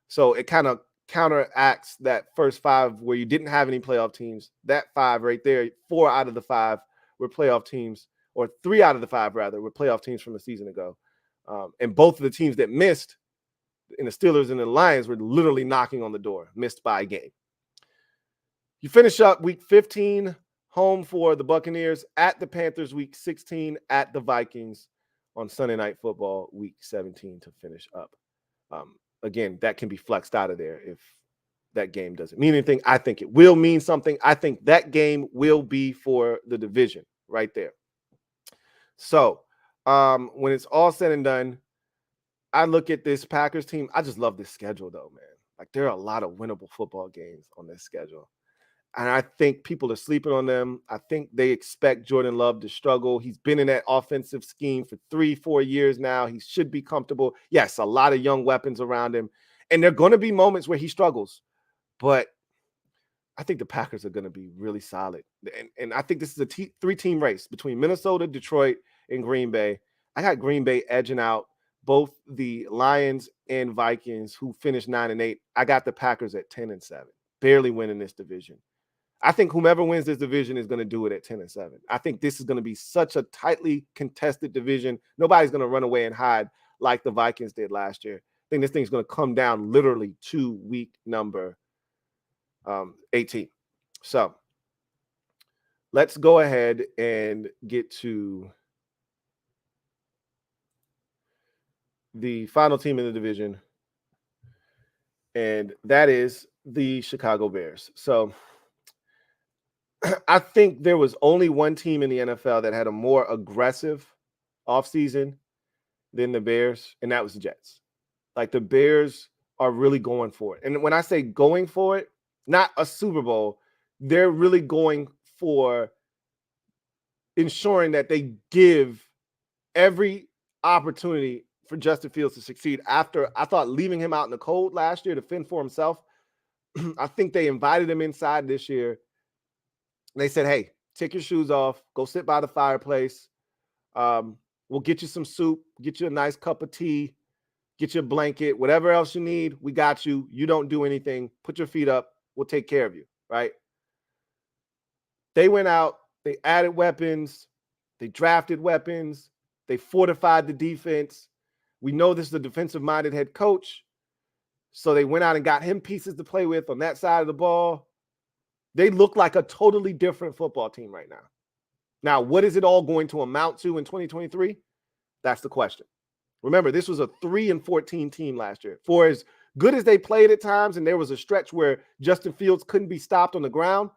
So it kind of counteracts that first 5 where you didn't have any playoff teams. That 5 right there, 4 out of the 5 were playoff teams, or 3 out of the 5 rather, were playoff teams from a season ago. And both of the teams that missed, in the Steelers and the Lions, were literally knocking on the door, missed by a game. You finish up week 15, home for the Buccaneers, at the Panthers week 16, at the Vikings on Sunday Night Football week 17 to finish up. Again, that can be flexed out of there if that game doesn't mean anything. I think it will mean something. I think that game will be for the division right there. So when it's all said and done, I look at this Packers team. I just love this schedule, though, man. Like, there are a lot of winnable football games on this schedule. And I think people are sleeping on them. I think they expect Jordan Love to struggle. He's been in that offensive scheme for 3-4 years now. He should be comfortable. Yes, a lot of young weapons around him. And there are going to be moments where he struggles. But I think the Packers are going to be really solid. And I think this is a 3-team race between Minnesota, Detroit, and Green Bay. I got Green Bay edging out both the Lions and Vikings, who finished 9-8. I got the Packers at 10-7, barely winning this division. I think whomever wins this division is going to do it at 10-7. I think this is going to be such a tightly contested division. Nobody's going to run away and hide like the Vikings did last year. I think this thing's going to come down literally to week number 18. So let's go ahead and get to the final team in the division, and that is the Chicago Bears. So I think there was only one team in the NFL that had a more aggressive offseason than the Bears, and that was the Jets. Like, the Bears are really going for it. And when I say going for it, not a Super Bowl, they're really going for ensuring that they give every opportunity for Justin Fields to succeed. After, I thought, leaving him out in the cold last year to fend for himself, I think they invited him inside this year. They said, hey, take your shoes off, go sit by the fireplace. We'll get you some soup, get you a nice cup of tea, get you a blanket, whatever else you need. We got you. You don't do anything. Put your feet up. We'll take care of you, right? They went out. They added weapons. They drafted weapons. They fortified the defense. We know this is a defensive-minded head coach. So they went out and got him pieces to play with on that side of the ball. They look like a totally different football team right now. Now, what is it all going to amount to in 2023? That's the question. Remember, this was a 3-14 team last year. For as good as they played at times, and there was a stretch where Justin Fields couldn't be stopped on the ground,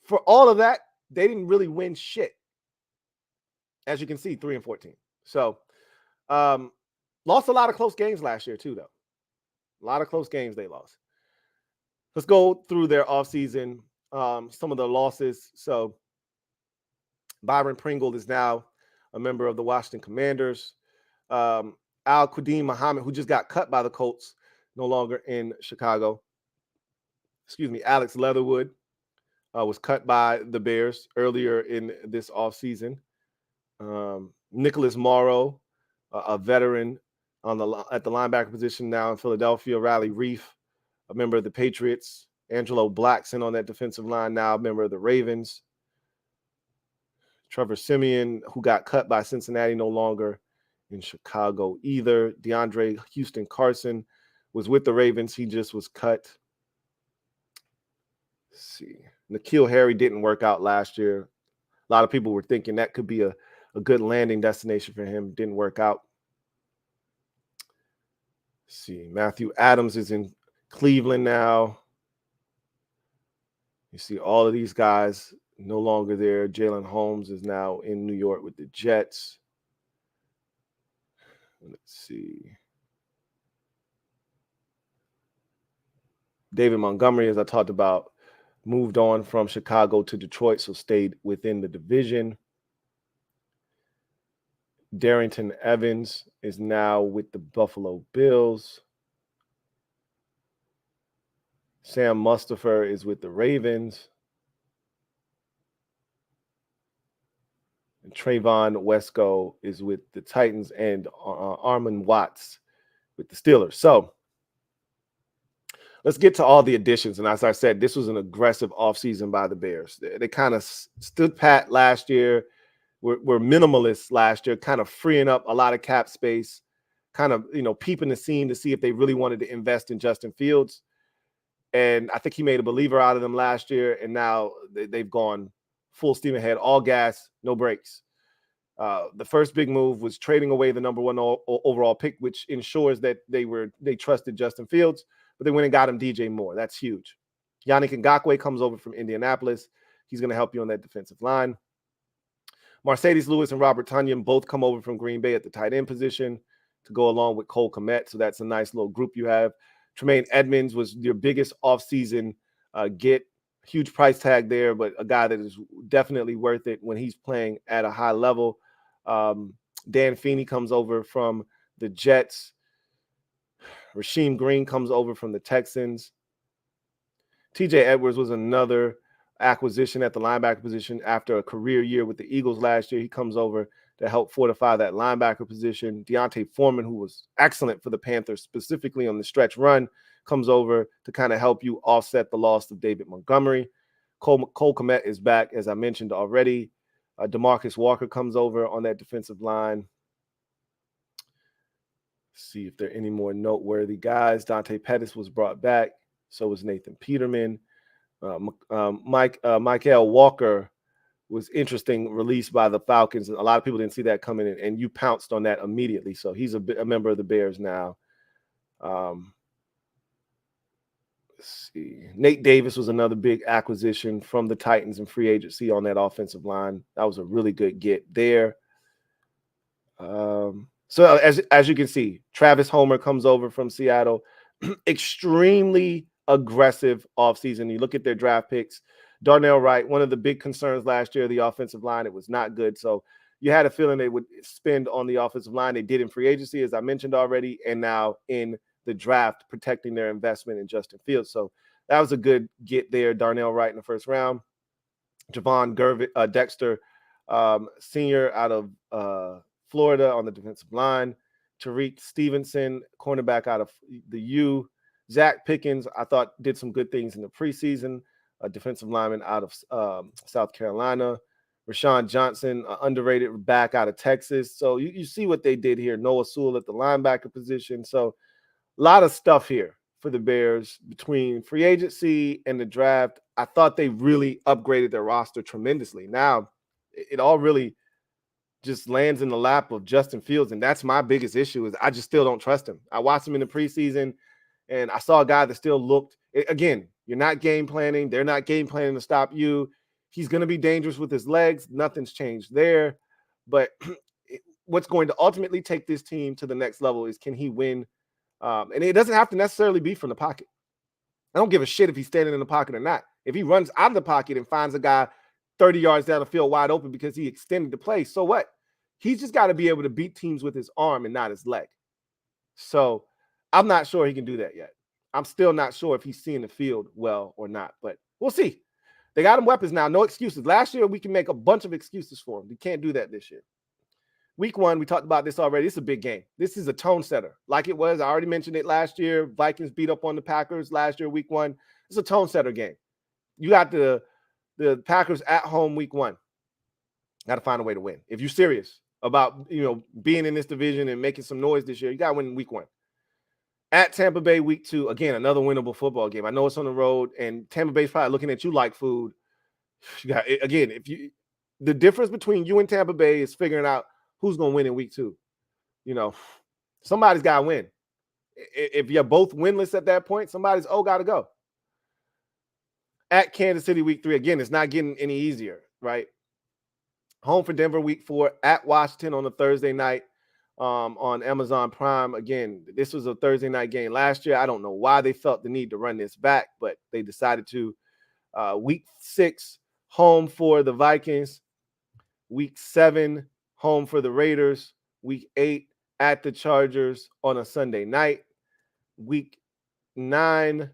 for all of that, they didn't really win shit. As you can see, 3-14. So, lost a lot of close games last year too, though. A lot of close games they lost. Let's go through their offseason, some of the losses. So, Byron Pringle is now a member of the Washington Commanders. Al-Quadin Muhammad, who just got cut by the Colts, no longer in Chicago. Excuse me, Alex Leatherwood was cut by the Bears earlier in this offseason. Nicholas Morrow, a veteran at the linebacker position now in Philadelphia. Riley Reef, a member of the Patriots. Angelo Blackson on that defensive line now, a member of the Ravens. Trevor Siemian, who got cut by Cincinnati, no longer in Chicago either. DeAndre Houston Carson was with the Ravens. He just was cut. Let's see. N'Keal Harry didn't work out last year. A lot of people were thinking that could be a good landing destination for him. Didn't work out. Let's see. Matthew Adams is in Cleveland now. You see all of these guys no longer there. Jalen Holmes is now in New York with the Jets. Let's see. David Montgomery, as I talked about, moved on from Chicago to Detroit, so stayed within the division. Darrington Evans is now with the Buffalo Bills. Sam Mustipher is with the Ravens. And Trayvon Wesco is with the Titans, and Armon Watts with the Steelers. So let's get to all the additions. And as I said, this was an aggressive offseason by the Bears. They kind of stood pat last year, were minimalists last year, kind of freeing up a lot of cap space, kind of, peeping the scene to see if they really wanted to invest in Justin Fields. And I think he made a believer out of them last year, and now they've gone full steam ahead, all gas, no brakes. The first big move was trading away the number one overall pick, which ensures that they trusted Justin Fields, but they went and got him DJ Moore. That's huge. Yannick Ngakoue comes over from Indianapolis. He's going to help you on that defensive line. Mercedes Lewis and Robert Tonyan both come over from Green Bay at the tight end position to go along with Cole Kmet. So that's a nice little group you have. Tremaine Edmonds was your biggest offseason get. Huge price tag there, but a guy that is definitely worth it when he's playing at a high level. Dan Feeney comes over from the Jets. Rasheem Green comes over from the Texans. TJ Edwards was another acquisition at the linebacker position after a career year with the Eagles last year. He comes over to help fortify that linebacker position. Deontay Foreman, who was excellent for the Panthers, specifically on the stretch run, comes over to kind of help you offset the loss of David Montgomery. Cole Kmet is back, as I mentioned already. DeMarcus Walker comes over on that defensive line. See if there are any more noteworthy guys. Dante Pettis was brought back. So was Nathan Peterman. Michael Walker was interesting, released by the Falcons. A lot of people didn't see that coming in, and you pounced on that immediately. So he's a member of the Bears now. Let's see. Nate Davis was another big acquisition from the Titans in free agency on that offensive line. That was a really good get there. So as you can see, Travis Homer comes over from Seattle. Extremely aggressive offseason. You look at their draft picks. Darnell Wright, one of the big concerns last year, the offensive line, it was not good. So you had a feeling they would spend on the offensive line. They did in free agency, as I mentioned already, and now in the draft, protecting their investment in Justin Fields. So that was a good get there. Darnell Wright in the first round. Javon Dexter, senior out of Florida on the defensive line. Tariq Stevenson, cornerback out of the U. Zach Pickens, I thought did some good things in the preseason. A defensive lineman out of South Carolina. Rashawn Johnson, underrated back out of Texas. So you see what they did here. Noah Sewell at the linebacker position. So a lot of stuff here for the Bears between free agency and the draft. I thought they really upgraded their roster tremendously. Now, it all really just lands in the lap of Justin Fields, and that's my biggest issue is I just still don't trust him. I watched him in the preseason, and I saw a guy that still looked – again, you're not game planning. They're not game planning to stop you. He's going to be dangerous with his legs. Nothing's changed there. But what's going to ultimately take this team to the next level is can he win? And it doesn't have to necessarily be from the pocket. I don't give a shit if he's standing in the pocket or not. If he runs out of the pocket and finds a guy 30 yards down the field wide open because he extended the play, so what? He's just got to be able to beat teams with his arm and not his leg. So I'm not sure he can do that yet. I'm still not sure if he's seeing the field well or not, but we'll see. They got him weapons now. No excuses. Last year, we can make a bunch of excuses for him. We can't do that this year. week one, we talked about this already. It's a big game. This is a tone setter. Like it was, I already mentioned it last year. Vikings beat up on the Packers last year, week one. It's a tone setter game. You got the Packers at home week one. Got to find a way to win. If you're serious about, being in this division and making some noise this year, you got to win week one. At Tampa Bay week two, again, another winnable football game. I know it's on the road, and Tampa Bay's probably looking at you like food. You got, again, the difference between you and Tampa Bay is figuring out who's going to win in week two. Somebody's got to win. If you're both winless at that point, somebody's got to go. At Kansas City week three, again, it's not getting any easier, right? Home for Denver week four, at Washington on a Thursday night on Amazon Prime. Again, this was a Thursday night game last year. I don't know why they felt the need to run this back, but they decided to. Week 6, home for the Vikings. Week 7, home for the Raiders. Week 8, at the Chargers on a Sunday night. Week 9,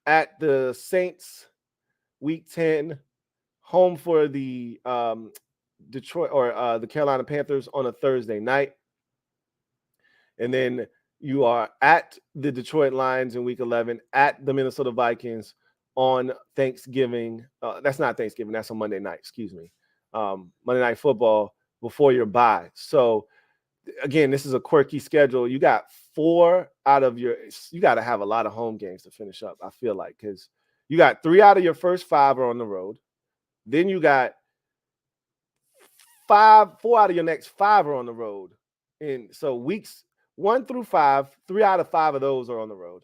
at the Saints. Week 10, home for the Detroit or the Carolina Panthers on a Thursday night. And then you are at the Detroit Lions in week 11, at the Minnesota Vikings on Thanksgiving. That's not Thanksgiving. That's on Monday night. Excuse me. Monday Night Football before your bye. So, again, this is a quirky schedule. You got 4 out of you got to have a lot of home games to finish up, I feel like, because you got 3 out of your first 5 are on the road. Then you got 4 out of your next 5 are on the road. And so weeks 1 through 5, 3 out of 5 of those are on the road.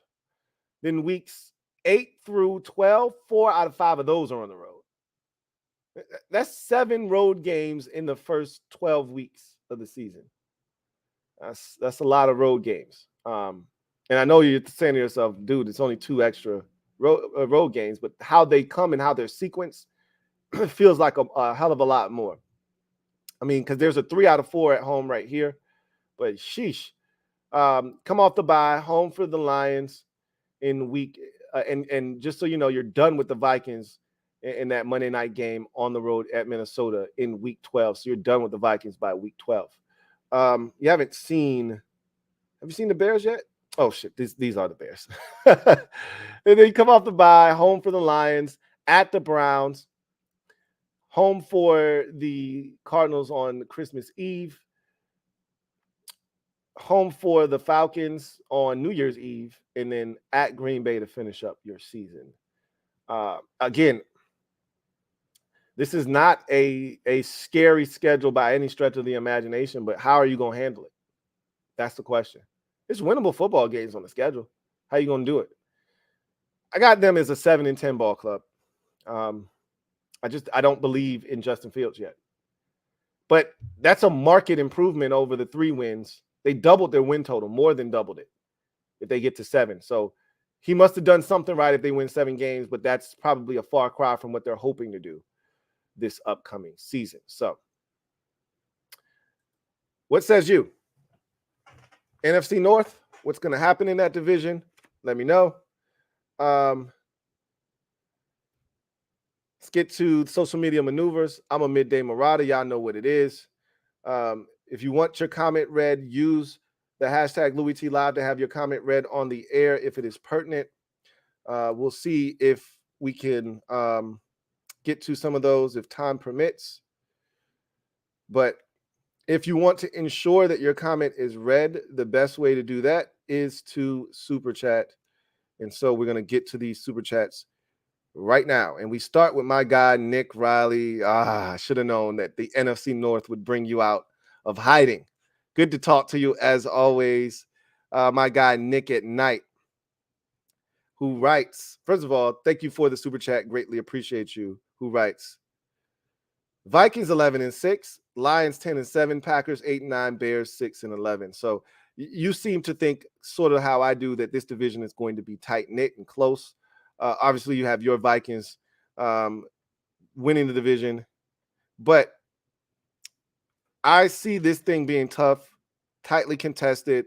Then weeks 8 through 12, 4 out of 5 of those are on the road. That's 7 road games in the first 12 weeks of the season. That's a lot of road games. And I know you're saying to yourself, dude, it's only 2 extra road games, but how they come and how they're sequenced feels like a hell of a lot more. I mean, because there's a 3 out of 4 at home right here, but sheesh. Come off the bye, home for the Lions in week, and just so you know, you're done with the Vikings in that Monday night game on the road at Minnesota in week 12. So you're done with the Vikings by week 12. Have you seen the Bears yet? Oh shit, these are the Bears. And then you come off the bye, home for the Lions, at the Browns, home for the Cardinals on Christmas Eve, home for the Falcons on New Year's Eve, and then at Green Bay to finish up your season. Again, this is not a scary schedule by any stretch of the imagination, but how are you going to handle it? That's the question. It's winnable football games on the schedule. How are you going to do it? I got them as a 7-10 ball club. I don't believe in Justin Fields yet. But that's a market improvement over the 3 wins. They doubled their win total, more than doubled it, if they get to 7. So he must have done something right if they win 7 games, but that's probably a far cry from what they're hoping to do this upcoming season. So what says you? NFC North, what's going to happen in that division? Let me know. Let's get to social media maneuvers. I'm a midday marauder. Y'all know what it is. If you want your comment read, use the hashtag LouieTLive to have your comment read on the air if it is pertinent. We'll see if we can get to some of those if time permits. But if you want to ensure that your comment is read, the best way to do that is to super chat. And so we're going to get to these super chats right now. And we start with my guy, Nick Riley. I should have known that the NFC North would bring you out of hiding. Good to talk to you as always. My guy, Nick at Night, who writes, first of all, thank you for the super chat. Greatly appreciate you. Who writes, Vikings 11-6, Lions 10-7, Packers 8-9, Bears 6-11. So you seem to think sort of how I do, that this division is going to be tight-knit and close. Obviously, you have your Vikings winning the division, but I see this thing being tough, tightly contested.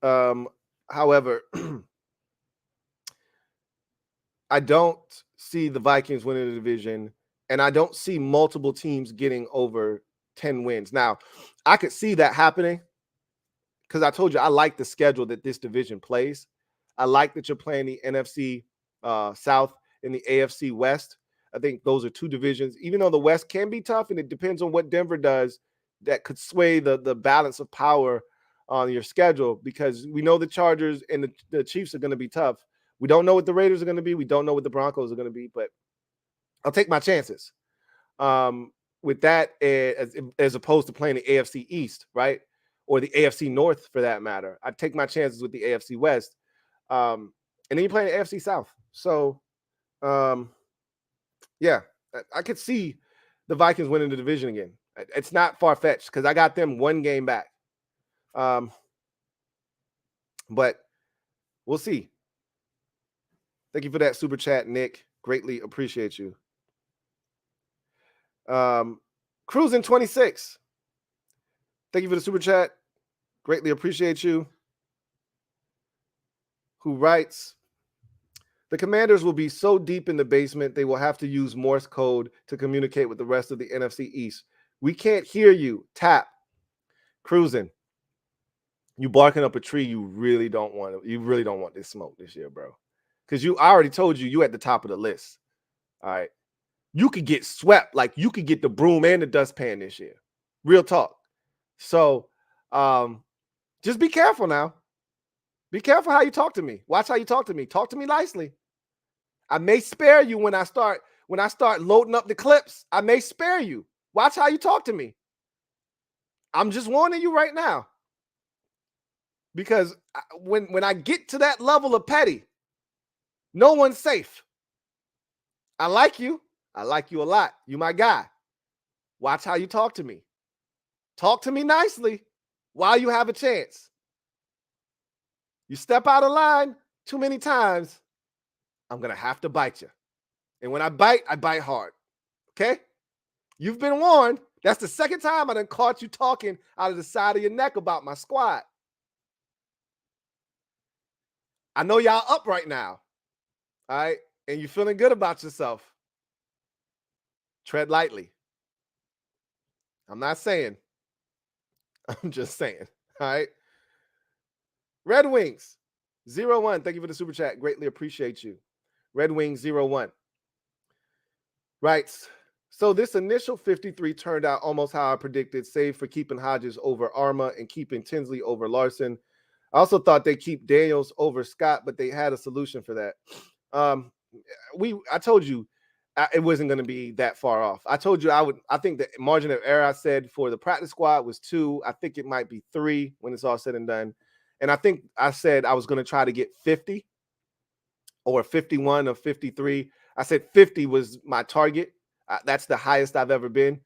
However, I don't see the Vikings winning the division, and I don't see multiple teams getting over 10 wins. Now, I could see that happening because I told you I like the schedule that this division plays. I like that you're playing the NFC South and the AFC West. I think those are two divisions, even though the West can be tough and it depends on what Denver does, that could sway the balance of power on your schedule, because we know the Chargers and the Chiefs are going to be tough. We don't know what the Raiders are going to be. We don't know what the Broncos are going to be, but I'll take my chances with that as opposed to playing the AFC East, right? Or the AFC North for that matter. I'd take my chances with the AFC West. And then you play the AFC South. So, yeah, I could see the Vikings winning the division again. It's not far-fetched because I got them one game back. But we'll see. Thank you for that super chat, Nick. Greatly appreciate you. Cruising 26. Thank you for the super chat. Greatly appreciate you. Who writes, the Commanders will be so deep in the basement, they will have to use Morse code to communicate with the rest of the NFC East. We can't hear you. Tap. Cruising. You barking up a tree you really don't want this smoke this year, bro. Because I already told you at the top of the list. All right. You could get swept. Like, you could get the broom and the dustpan this year. Real talk. So just be careful now. Be careful how you talk to me. Watch how you talk to me. Talk to me nicely. I may spare you when I start loading up the clips. I may spare you. Watch how you talk to me. I'm just warning you right now. Because when I get to that level of petty, no one's safe. I like you. I like you a lot. You my guy. Watch how you talk to me. Talk to me nicely while you have a chance. You step out of line too many times, I'm going to have to bite you. And when I bite hard. Okay? You've been warned. That's the second time I done caught you talking out of the side of your neck about my squad. I know y'all up right now. All right? And you're feeling good about yourself. Tread lightly. I'm not saying. I'm just saying. All right? Red Wings 01. Thank you for the super chat. Greatly appreciate you. Red Wings 01. Writes, so this initial 53 turned out almost how I predicted, save for keeping Hodges over Arma and keeping Tinsley over Larson. I also thought they'd keep Daniels over Scott, but they had a solution for that. I told you it wasn't going to be that far off. I told you I think the margin of error I said for the practice squad was 2. I think it might be 3 when it's all said and done. And I think I said I was going to try to get 50 or 51 or 53. I said 50 was my target. That's the highest I've ever been.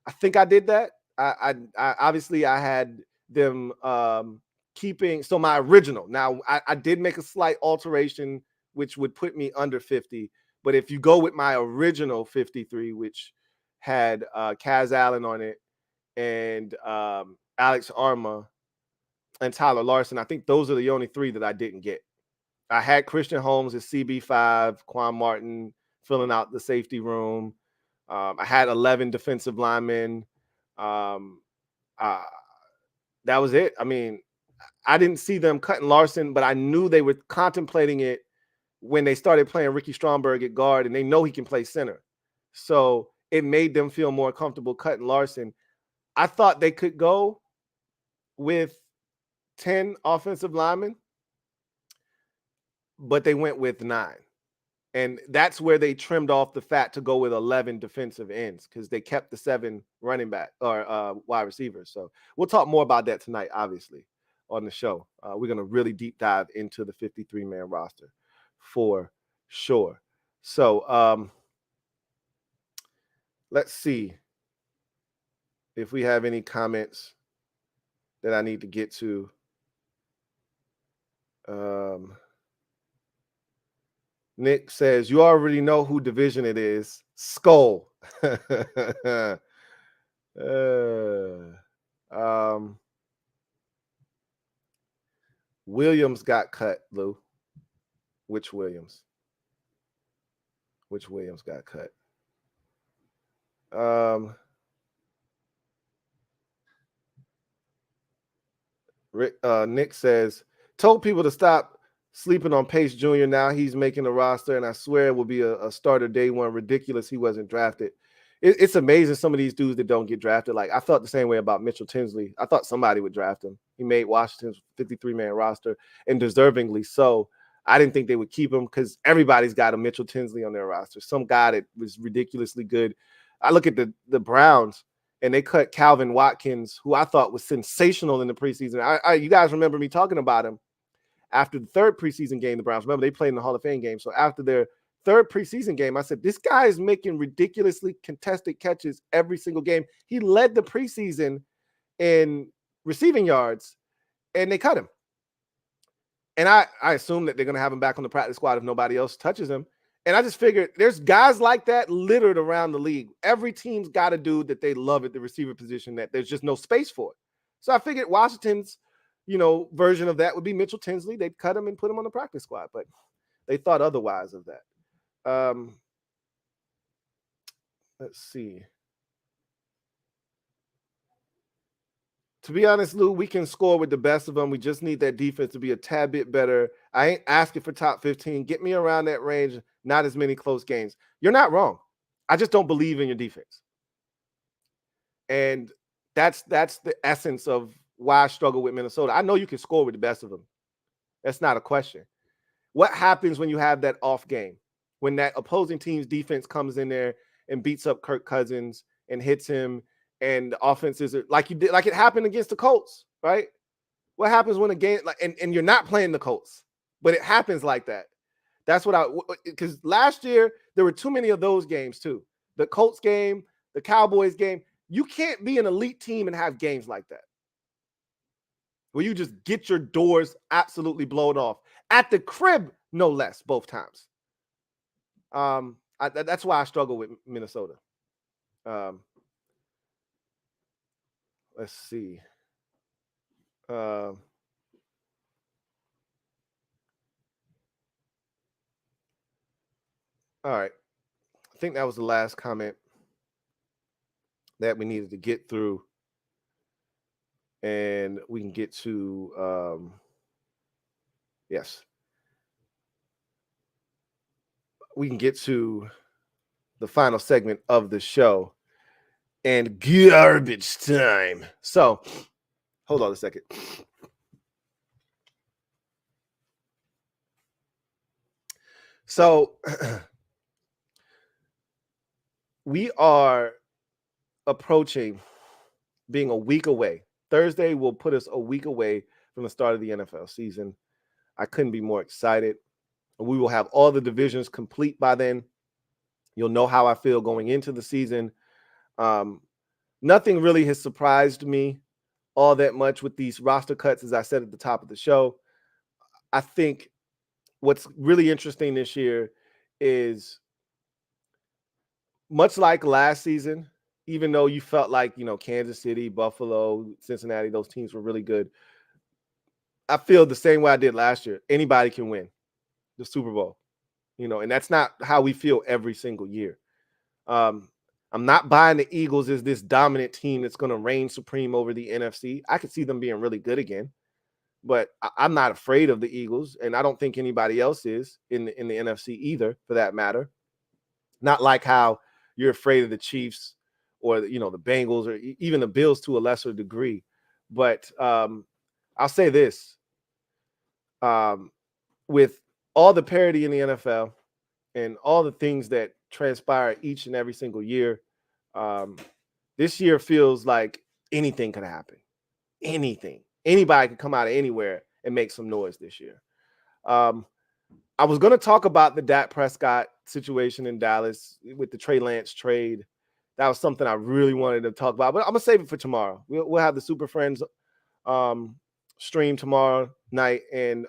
I think I did that. I obviously I had them keeping. So my original. Now I did make a slight alteration, which would put me under 50. But if you go with my original 53, which had Kaz Allen on it and Alex Arma and Tyler Larson, I think those are the only 3 that I didn't get. I had Christian Holmes at CB5, Quan Martin filling out the safety room. I had 11 defensive linemen. That was it. I mean, I didn't see them cutting Larson, but I knew they were contemplating it when they started playing Ricky Stromberg at guard, and they know he can play center. So it made them feel more comfortable cutting Larson. I thought they could go with 10 offensive linemen, but they went with 9. And that's where they trimmed off the fat to go with 11 defensive ends, because they kept the 7 running back or wide receivers. So we'll talk more about that tonight, obviously, on the show. We're going to really deep dive into the 53-man roster for sure. So let's see if we have any comments that I need to get to. Nick says, you already know who division it is. Skull. Williams got cut, Lou. Which Williams? Which Williams got cut? Nick says, told people to stop sleeping on Pace Jr. Now he's making the roster, and I swear it will be a starter day one. Ridiculous he wasn't drafted. It's amazing some of these dudes that don't get drafted. Like, I felt the same way about Mitchell Tinsley. I thought somebody would draft him. He made Washington's 53-man roster, and deservingly so. I didn't think they would keep him because everybody's got a Mitchell Tinsley on their roster. Some guy that was ridiculously good. I look at the Browns, and they cut Calvin Watkins, who I thought was sensational in the preseason. You guys remember me talking about him after the third preseason game, the Browns. Remember, they played in the Hall of Fame game. So after their third preseason game, I said, this guy is making ridiculously contested catches every single game. He led the preseason in receiving yards, and they cut him. And I assume that they're going to have him back on the practice squad if nobody else touches him. And I just figured there's guys like that littered around the league. Every team's got a dude that they love at the receiver position that there's just no space for. So I figured Washington's, version of that would be Mitchell Tinsley. They'd cut him and put him on the practice squad, but they thought otherwise of that. Let's see. To be honest, Lou, we can score with the best of them. We just need that defense to be a tad bit better. I ain't asking for top 15. Get me around that range, not as many close games. You're not wrong. I just don't believe in your defense. And that's the essence of why I struggle with Minnesota. I know you can score with the best of them. That's not a question. What happens when you have that off game? When that opposing team's defense comes in there and beats up Kirk Cousins and hits him, and the offenses are like it happened against the Colts, right? What happens when a game and you're not playing the Colts, but it happens like that? That's because last year there were too many of those games too. The Colts game, the Cowboys game. You can't be an elite team and have games like that, where you just get your doors absolutely blown off at the crib, no less, both times. That's why I struggle with Minnesota. Let's see. All right. I think that was the last comment that we needed to get through. And we can get to, yes. We can get to the final segment of the show. And garbage time. So, hold on a second. So, we are approaching being a week away. Thursday will put us a week away from the start of the NFL season. I couldn't be more excited. We will have all the divisions complete by then. You'll know how I feel going into the season. Nothing really has surprised me all that much with these roster cuts, as I said at the top of the show. I think what's really interesting this year is, much like last season, even though you felt like, Kansas City, Buffalo, Cincinnati, those teams were really good, I feel the same way I did last year. Anybody can win the Super Bowl, and that's not how we feel every single year. I'm not buying the Eagles as this dominant team that's going to reign supreme over the NFC. I could see them being really good again, but I'm not afraid of the Eagles, and I don't think anybody else is in the NFC either, for that matter. Not like how you're afraid of the Chiefs or the Bengals or even the Bills to a lesser degree. But I'll say this: with all the parity in the NFL and all the things that transpire each and every single year, this year feels like anything could happen. Anything. Anybody could come out of anywhere and make some noise this year. I was going to talk about the Dak Prescott situation in Dallas with the Trey Lance trade. That was something I really wanted to talk about, but I'm going to save it for tomorrow. We'll have the Super Friends stream tomorrow night, and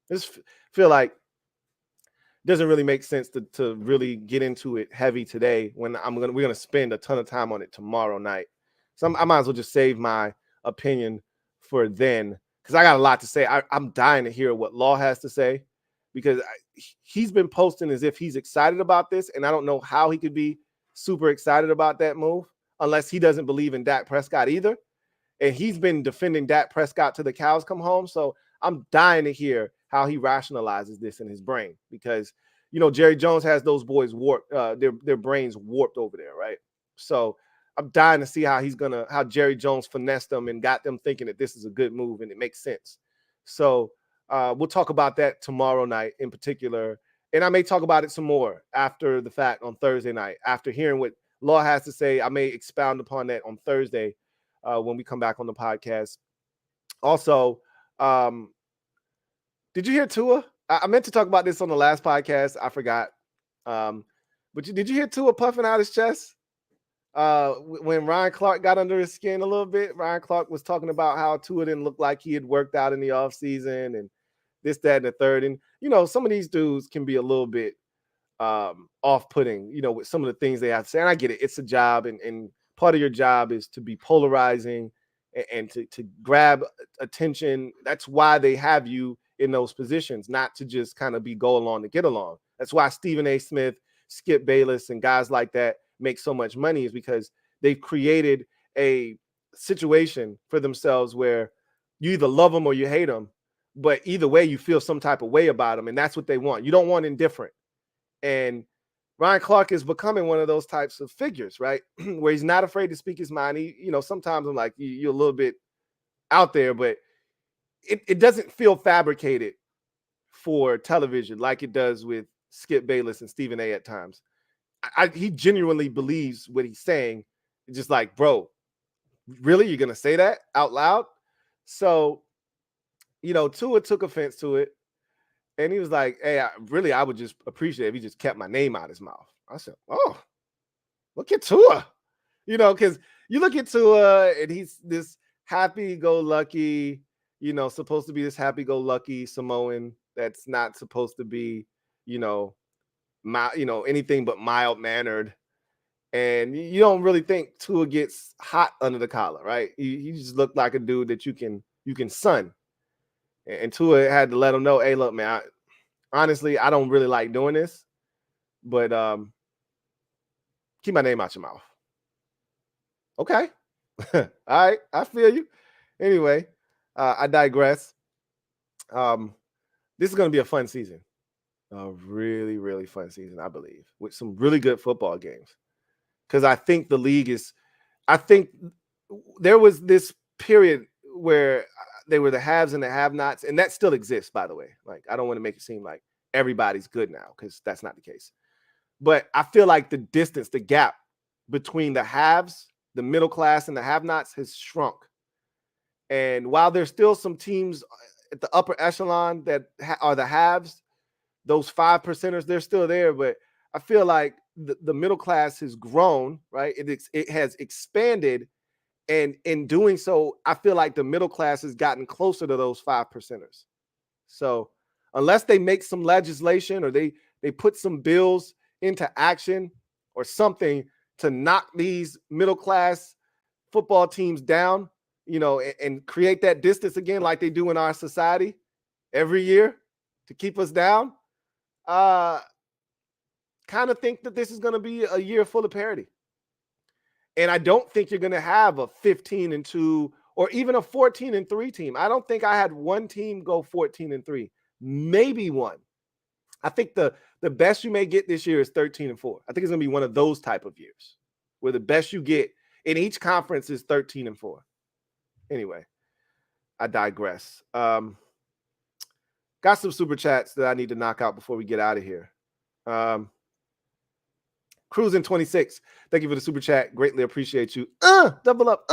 just feel like it doesn't really make sense to really get into it heavy today when we're going to spend a ton of time on it tomorrow night. So I might as well just save my opinion for then, because I got a lot to say. I'm dying to hear what Law has to say, because he's been posting as if he's excited about this, and I don't know how he could be super excited about that move unless he doesn't believe in Dak Prescott either. And he's been defending Dak Prescott till the cows come home. So I'm dying to hear how he rationalizes this in his brain, because, Jerry Jones has those boys warped, their brains warped over there, right? So I'm dying to see how Jerry Jones finessed them and got them thinking that this is a good move and it makes sense. So we'll talk about that tomorrow night in particular. And I may talk about it some more after the fact on Thursday night. After hearing what Law has to say, I may expound upon that on Thursday when we come back on the podcast. Also, did you hear Tua? I meant to talk about this on the last podcast. I forgot. But did you hear Tua puffing out his chest? When Ryan Clark got under his skin a little bit, Ryan Clark was talking about how Tua didn't look like he had worked out in the offseason and this, that, and the third. And, some of these dudes can be a little bit off-putting, with some of the things they have to say. And I get it. It's a job, and part of your job is to be polarizing and to grab attention. That's why they have you in those positions, not to just kind of be go along to get along. That's why Stephen A. Smith, Skip Bayless, and guys like that make so much money, is because they've created a situation for themselves where you either love them or you hate them, but either way you feel some type of way about them, and that's what they want. You don't want indifferent. And Ryan Clark is becoming one of those types of figures, right? Where he's not afraid to speak his mind. Sometimes I'm like, you're a little bit out there, but it doesn't feel fabricated for television like it does with Skip Bayless and Stephen A. at times. He genuinely believes what he's saying. It's just like, bro, really? You're going to say that out loud? So, Tua took offense to it. And he was like, hey, I would just appreciate it if he just kept my name out of his mouth. I said, oh, look at Tua. Because you look at Tua and he's this happy-go-lucky, supposed to be this happy-go-lucky Samoan that's not supposed to be, anything but mild-mannered. And you don't really think Tua gets hot under the collar, right? He just looked like a dude that you can sun. And Tua had to let him know, hey, look, man, honestly, I don't really like doing this, but keep my name out your mouth. Okay. All right. I feel you. Anyway, I digress. This is going to be a fun season. A really, really fun season, I believe, with some really good football games. Because I think there was this period where they were the haves and the have-nots, and that still exists, by the way. Like, I don't want to make it seem like everybody's good now, because that's not the case. But I feel like the distance, the gap between the haves, the middle class, and the have-nots has shrunk. And while there's still some teams at the upper echelon that are the haves, those 5%ers, they're still there. But I feel like the middle class has grown, right? It has expanded. And in doing so, I feel like the middle class has gotten closer to those 5%ers. So unless they make some legislation or they put some bills into action or something to knock these middle class football teams down, and create that distance again like they do in our society every year to keep us down, kind of think that this is going to be a year full of parity. And I don't think you're going to have a 15-2 or even a 14-3 team. I don't think I had one team go 14-3, maybe one. I think the best you may get this year is 13-4. I think it's going to be one of those type of years where the best you get in each conference is 13-4. Anyway, I digress. Got some super chats that I need to knock out before we get out of here. Cruising 26. Thank you for the super chat. Greatly appreciate you. Double up.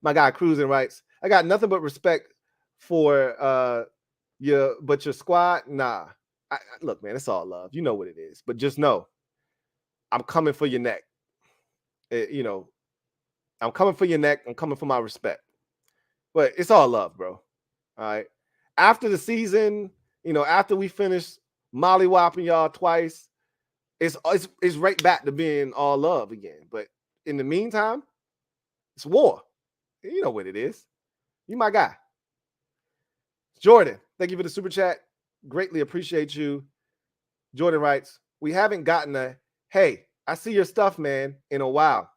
My guy Cruising writes, I got nothing but respect for your squad. Nah. Look, man, it's all love. You know what it is. But just know, I'm coming for your neck. I'm coming for your neck. I'm coming for my respect. But it's all love, bro. All right. After the season, after we finish mollywopping y'all twice, it's right back to being all love again. But in the meantime, it's war. You know what it is. You my guy. Jordan, thank you for the super chat. Greatly appreciate you. Jordan writes, we haven't gotten a, hey, I see your stuff, man, in a while.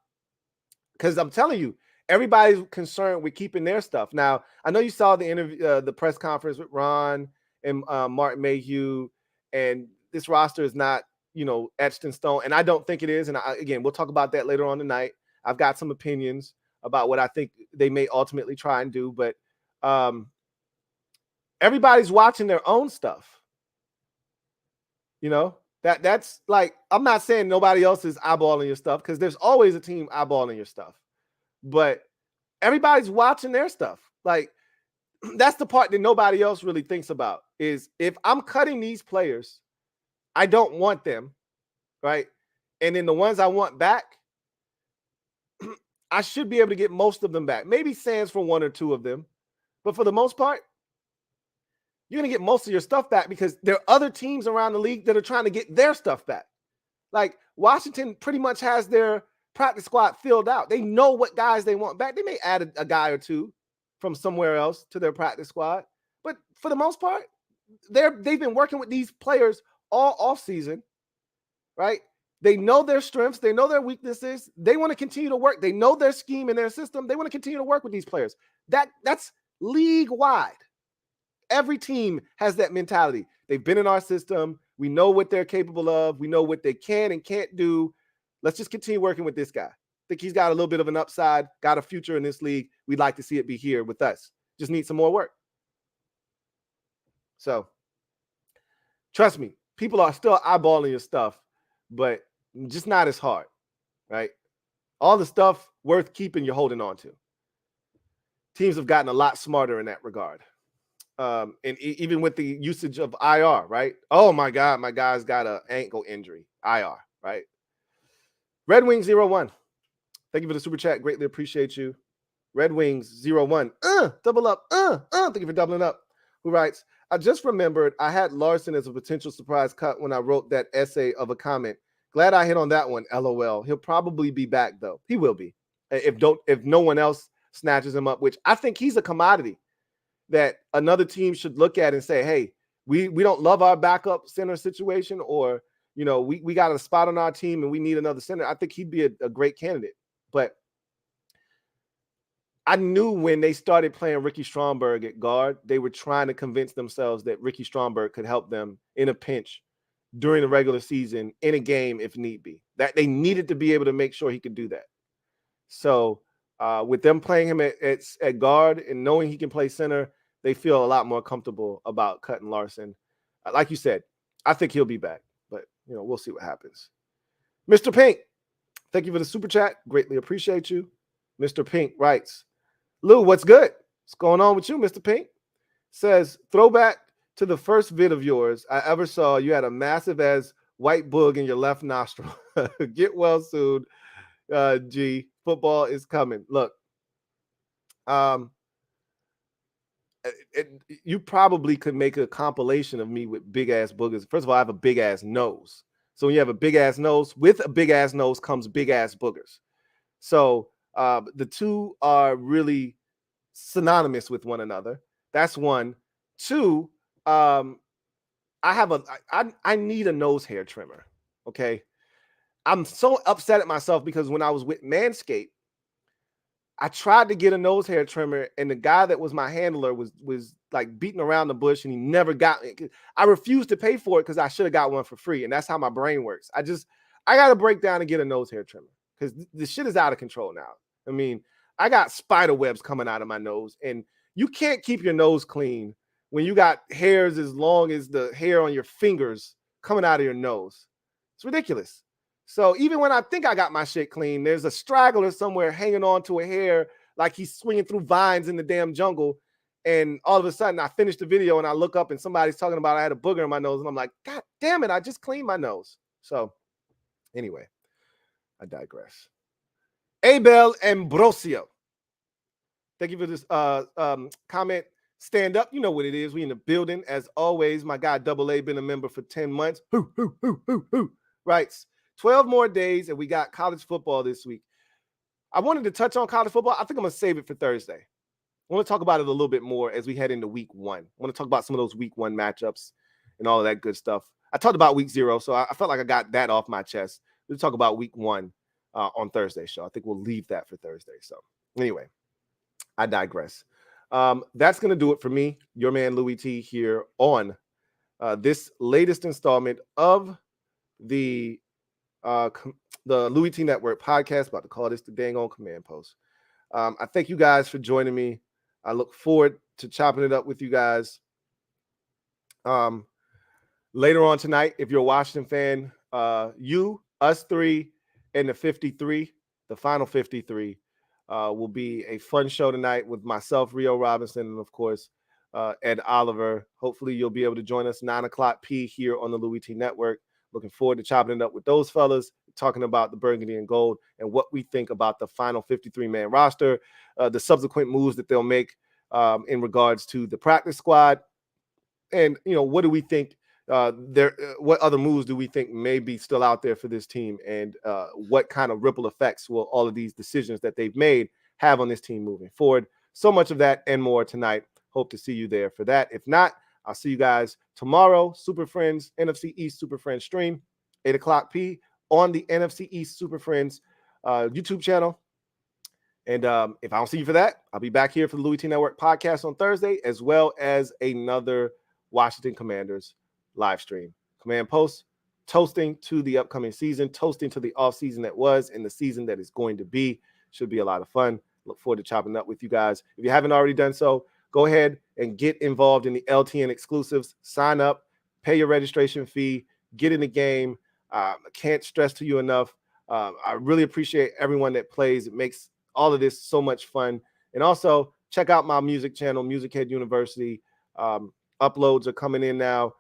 Because I'm telling you, everybody's concerned with keeping their stuff. Now, I know you saw the interview, the press conference with Ron and Martin Mayhew, and this roster is not, etched in stone, and I don't think it is. And again, we'll talk about that later on tonight. I've got some opinions about what I think they may ultimately try and do, but everybody's watching their own stuff. That's like, I'm not saying nobody else is eyeballing your stuff, because there's always a team eyeballing your stuff, but everybody's watching their stuff. Like, that's the part that nobody else really thinks about, is if I'm cutting these players, I don't want them, right? And then the ones I want back, I should be able to get most of them back. Maybe Sands for one or two of them, but for the most part, you're going to get most of your stuff back, because there are other teams around the league that are trying to get their stuff back. Like, Washington pretty much has their practice squad filled out. They know what guys they want back. They may add a guy or two from somewhere else to their practice squad, but for the most part, they've been working with these players all off season, right? They know their strengths. They know their weaknesses. They want to continue to work. They know their scheme and their system. They want to continue to work with these players. That's league wide. Every team has that mentality. They've been in our system. We know what they're capable of. We know what they can and can't do. Let's just continue working with this guy. I think he's got a little bit of an upside, got a future in this league. We'd like to see it be here with us. Just need some more work. So, trust me, people are still eyeballing your stuff, but just not as hard, right? All the stuff worth keeping, you're holding on to. Teams have gotten a lot smarter in that regard. And even with the usage of IR, right? Oh my God, my guy's got an ankle injury. IR, right? Red Wings 01. Thank you for the super chat. Greatly appreciate you. Red Wings 01. Double up. Thank you for doubling up. Who writes, I just remembered I had Larson as a potential surprise cut when I wrote that essay of a comment. Glad I hit on that one. LOL. He'll probably be back though. He will be. If no one else snatches him up, which I think he's a commodity that another team should look at and say, hey, we don't love our backup center situation, or, we got a spot on our team and we need another center. I think he'd be a great candidate. But I knew when they started playing Ricky Stromberg at guard, they were trying to convince themselves that Ricky Stromberg could help them in a pinch during the regular season, in a game if need be. That they needed to be able to make sure he could do that. So with them playing him at guard and knowing he can play center, they feel a lot more comfortable about cutting Larson. Like you said, I think he'll be back, but we'll see what happens. Mr. Pink, thank you for the super chat. Greatly appreciate you. Mr. Pink writes, Lou, what's good? What's going on with you, Mr. Pink? Says, throwback to the first vid of yours I ever saw. You had a massive as white boog in your left nostril. Get well soon. G, football is coming. Look, you probably could make a compilation of me with big ass boogers. First of all, I have a big ass nose. So when you have a big ass nose, with a big ass nose comes big ass boogers. So the two are really synonymous with one another. That's one. Two, I need a nose hair trimmer. Okay. I'm so upset at myself because when I was with Manscaped, I tried to get a nose hair trimmer, and the guy that was my handler was like beating around the bush, and he never got it. I refused to pay for it because I should have got one for free, and that's how my brain works. I got to break down and get a nose hair trimmer because this shit is out of control now. I mean, I got spider webs coming out of my nose, and you can't keep your nose clean when you got hairs as long as the hair on your fingers coming out of your nose. It's ridiculous. So even when I think I got my shit clean, there's a straggler somewhere hanging on to a hair like he's swinging through vines in the damn jungle. And all of a sudden I finish the video and I look up and somebody's talking about I had a booger in my nose. And I'm like, God damn it, I just cleaned my nose. So anyway, I digress. Abel Ambrosio. Thank you for this comment. Stand up. You know what it is. We in the building. As always, my guy Double A been a member for 10 months. Writes, 12 more days, and we got college football this week. I wanted to touch on college football. I think I'm going to save it for Thursday. I want to talk about it a little bit more as we head into week 1. I want to talk about some of those week 1 matchups and all of that good stuff. I talked about week 0, so I felt like I got that off my chest. We'll talk about week 1 on Thursday's show. I think we'll leave that for Thursday. So Anyway, I digress. That's going to do it for me, your man Louie T, here on this latest installment of the Louie T Network podcast. About to call this the dang on command post. I thank you guys for joining me. I look forward to chopping it up with you guys later on tonight. If you're a Washington fan, us three, and the 53, the final 53, will be a fun show tonight with myself, Rio Robinson, and of course, Ed Oliver. Hopefully, you'll be able to join us 9 o'clock P here on the Louie T Network. Looking forward to chopping it up with those fellas, talking about the burgundy and gold and what we think about the final 53-man roster, the subsequent moves that they'll make in regards to the practice squad, and what do we think what other moves do we think may be still out there for this team, and what kind of ripple effects will all of these decisions that they've made have on this team moving forward? So much of that and more tonight. Hope to see you there for that. If not, I'll see you guys tomorrow. Super Friends, NFC East Super Friends stream, 8 o'clock P on the NFC East Super Friends YouTube channel. And if I don't see you for that, I'll be back here for the Louie T Network podcast on Thursday, as well as another Washington Commanders live stream. Command Post, toasting to the upcoming season, toasting to the offseason that was and the season that is going to be. Should be a lot of fun. Look forward to chopping up with you guys. If you haven't already done so, go ahead and get involved in the LTN exclusives. Sign up, pay your registration fee, get in the game. I can't stress to you enough. I really appreciate everyone that plays. It makes all of this so much fun. And also, check out my music channel, MusicHead University. Uploads are coming in now.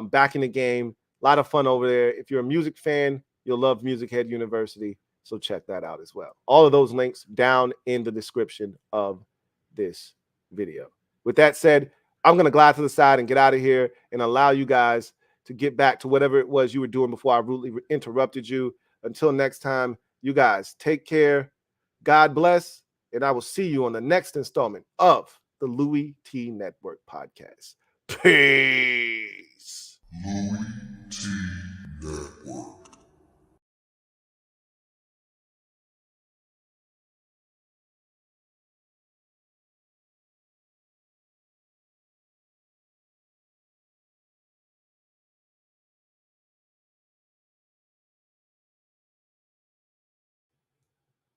Back in the game. A lot of fun over there. If you're a music fan, you'll love MusicHead University. So check that out as well. All of those links down in the description of this video. With that said, I'm going to glide to the side and get out of here and allow you guys to get back to whatever it was you were doing before I rudely interrupted you. Until next time, you guys take care. God bless. And I will see you on the next installment of the Louie T Network podcast. Peace. Louie T Network.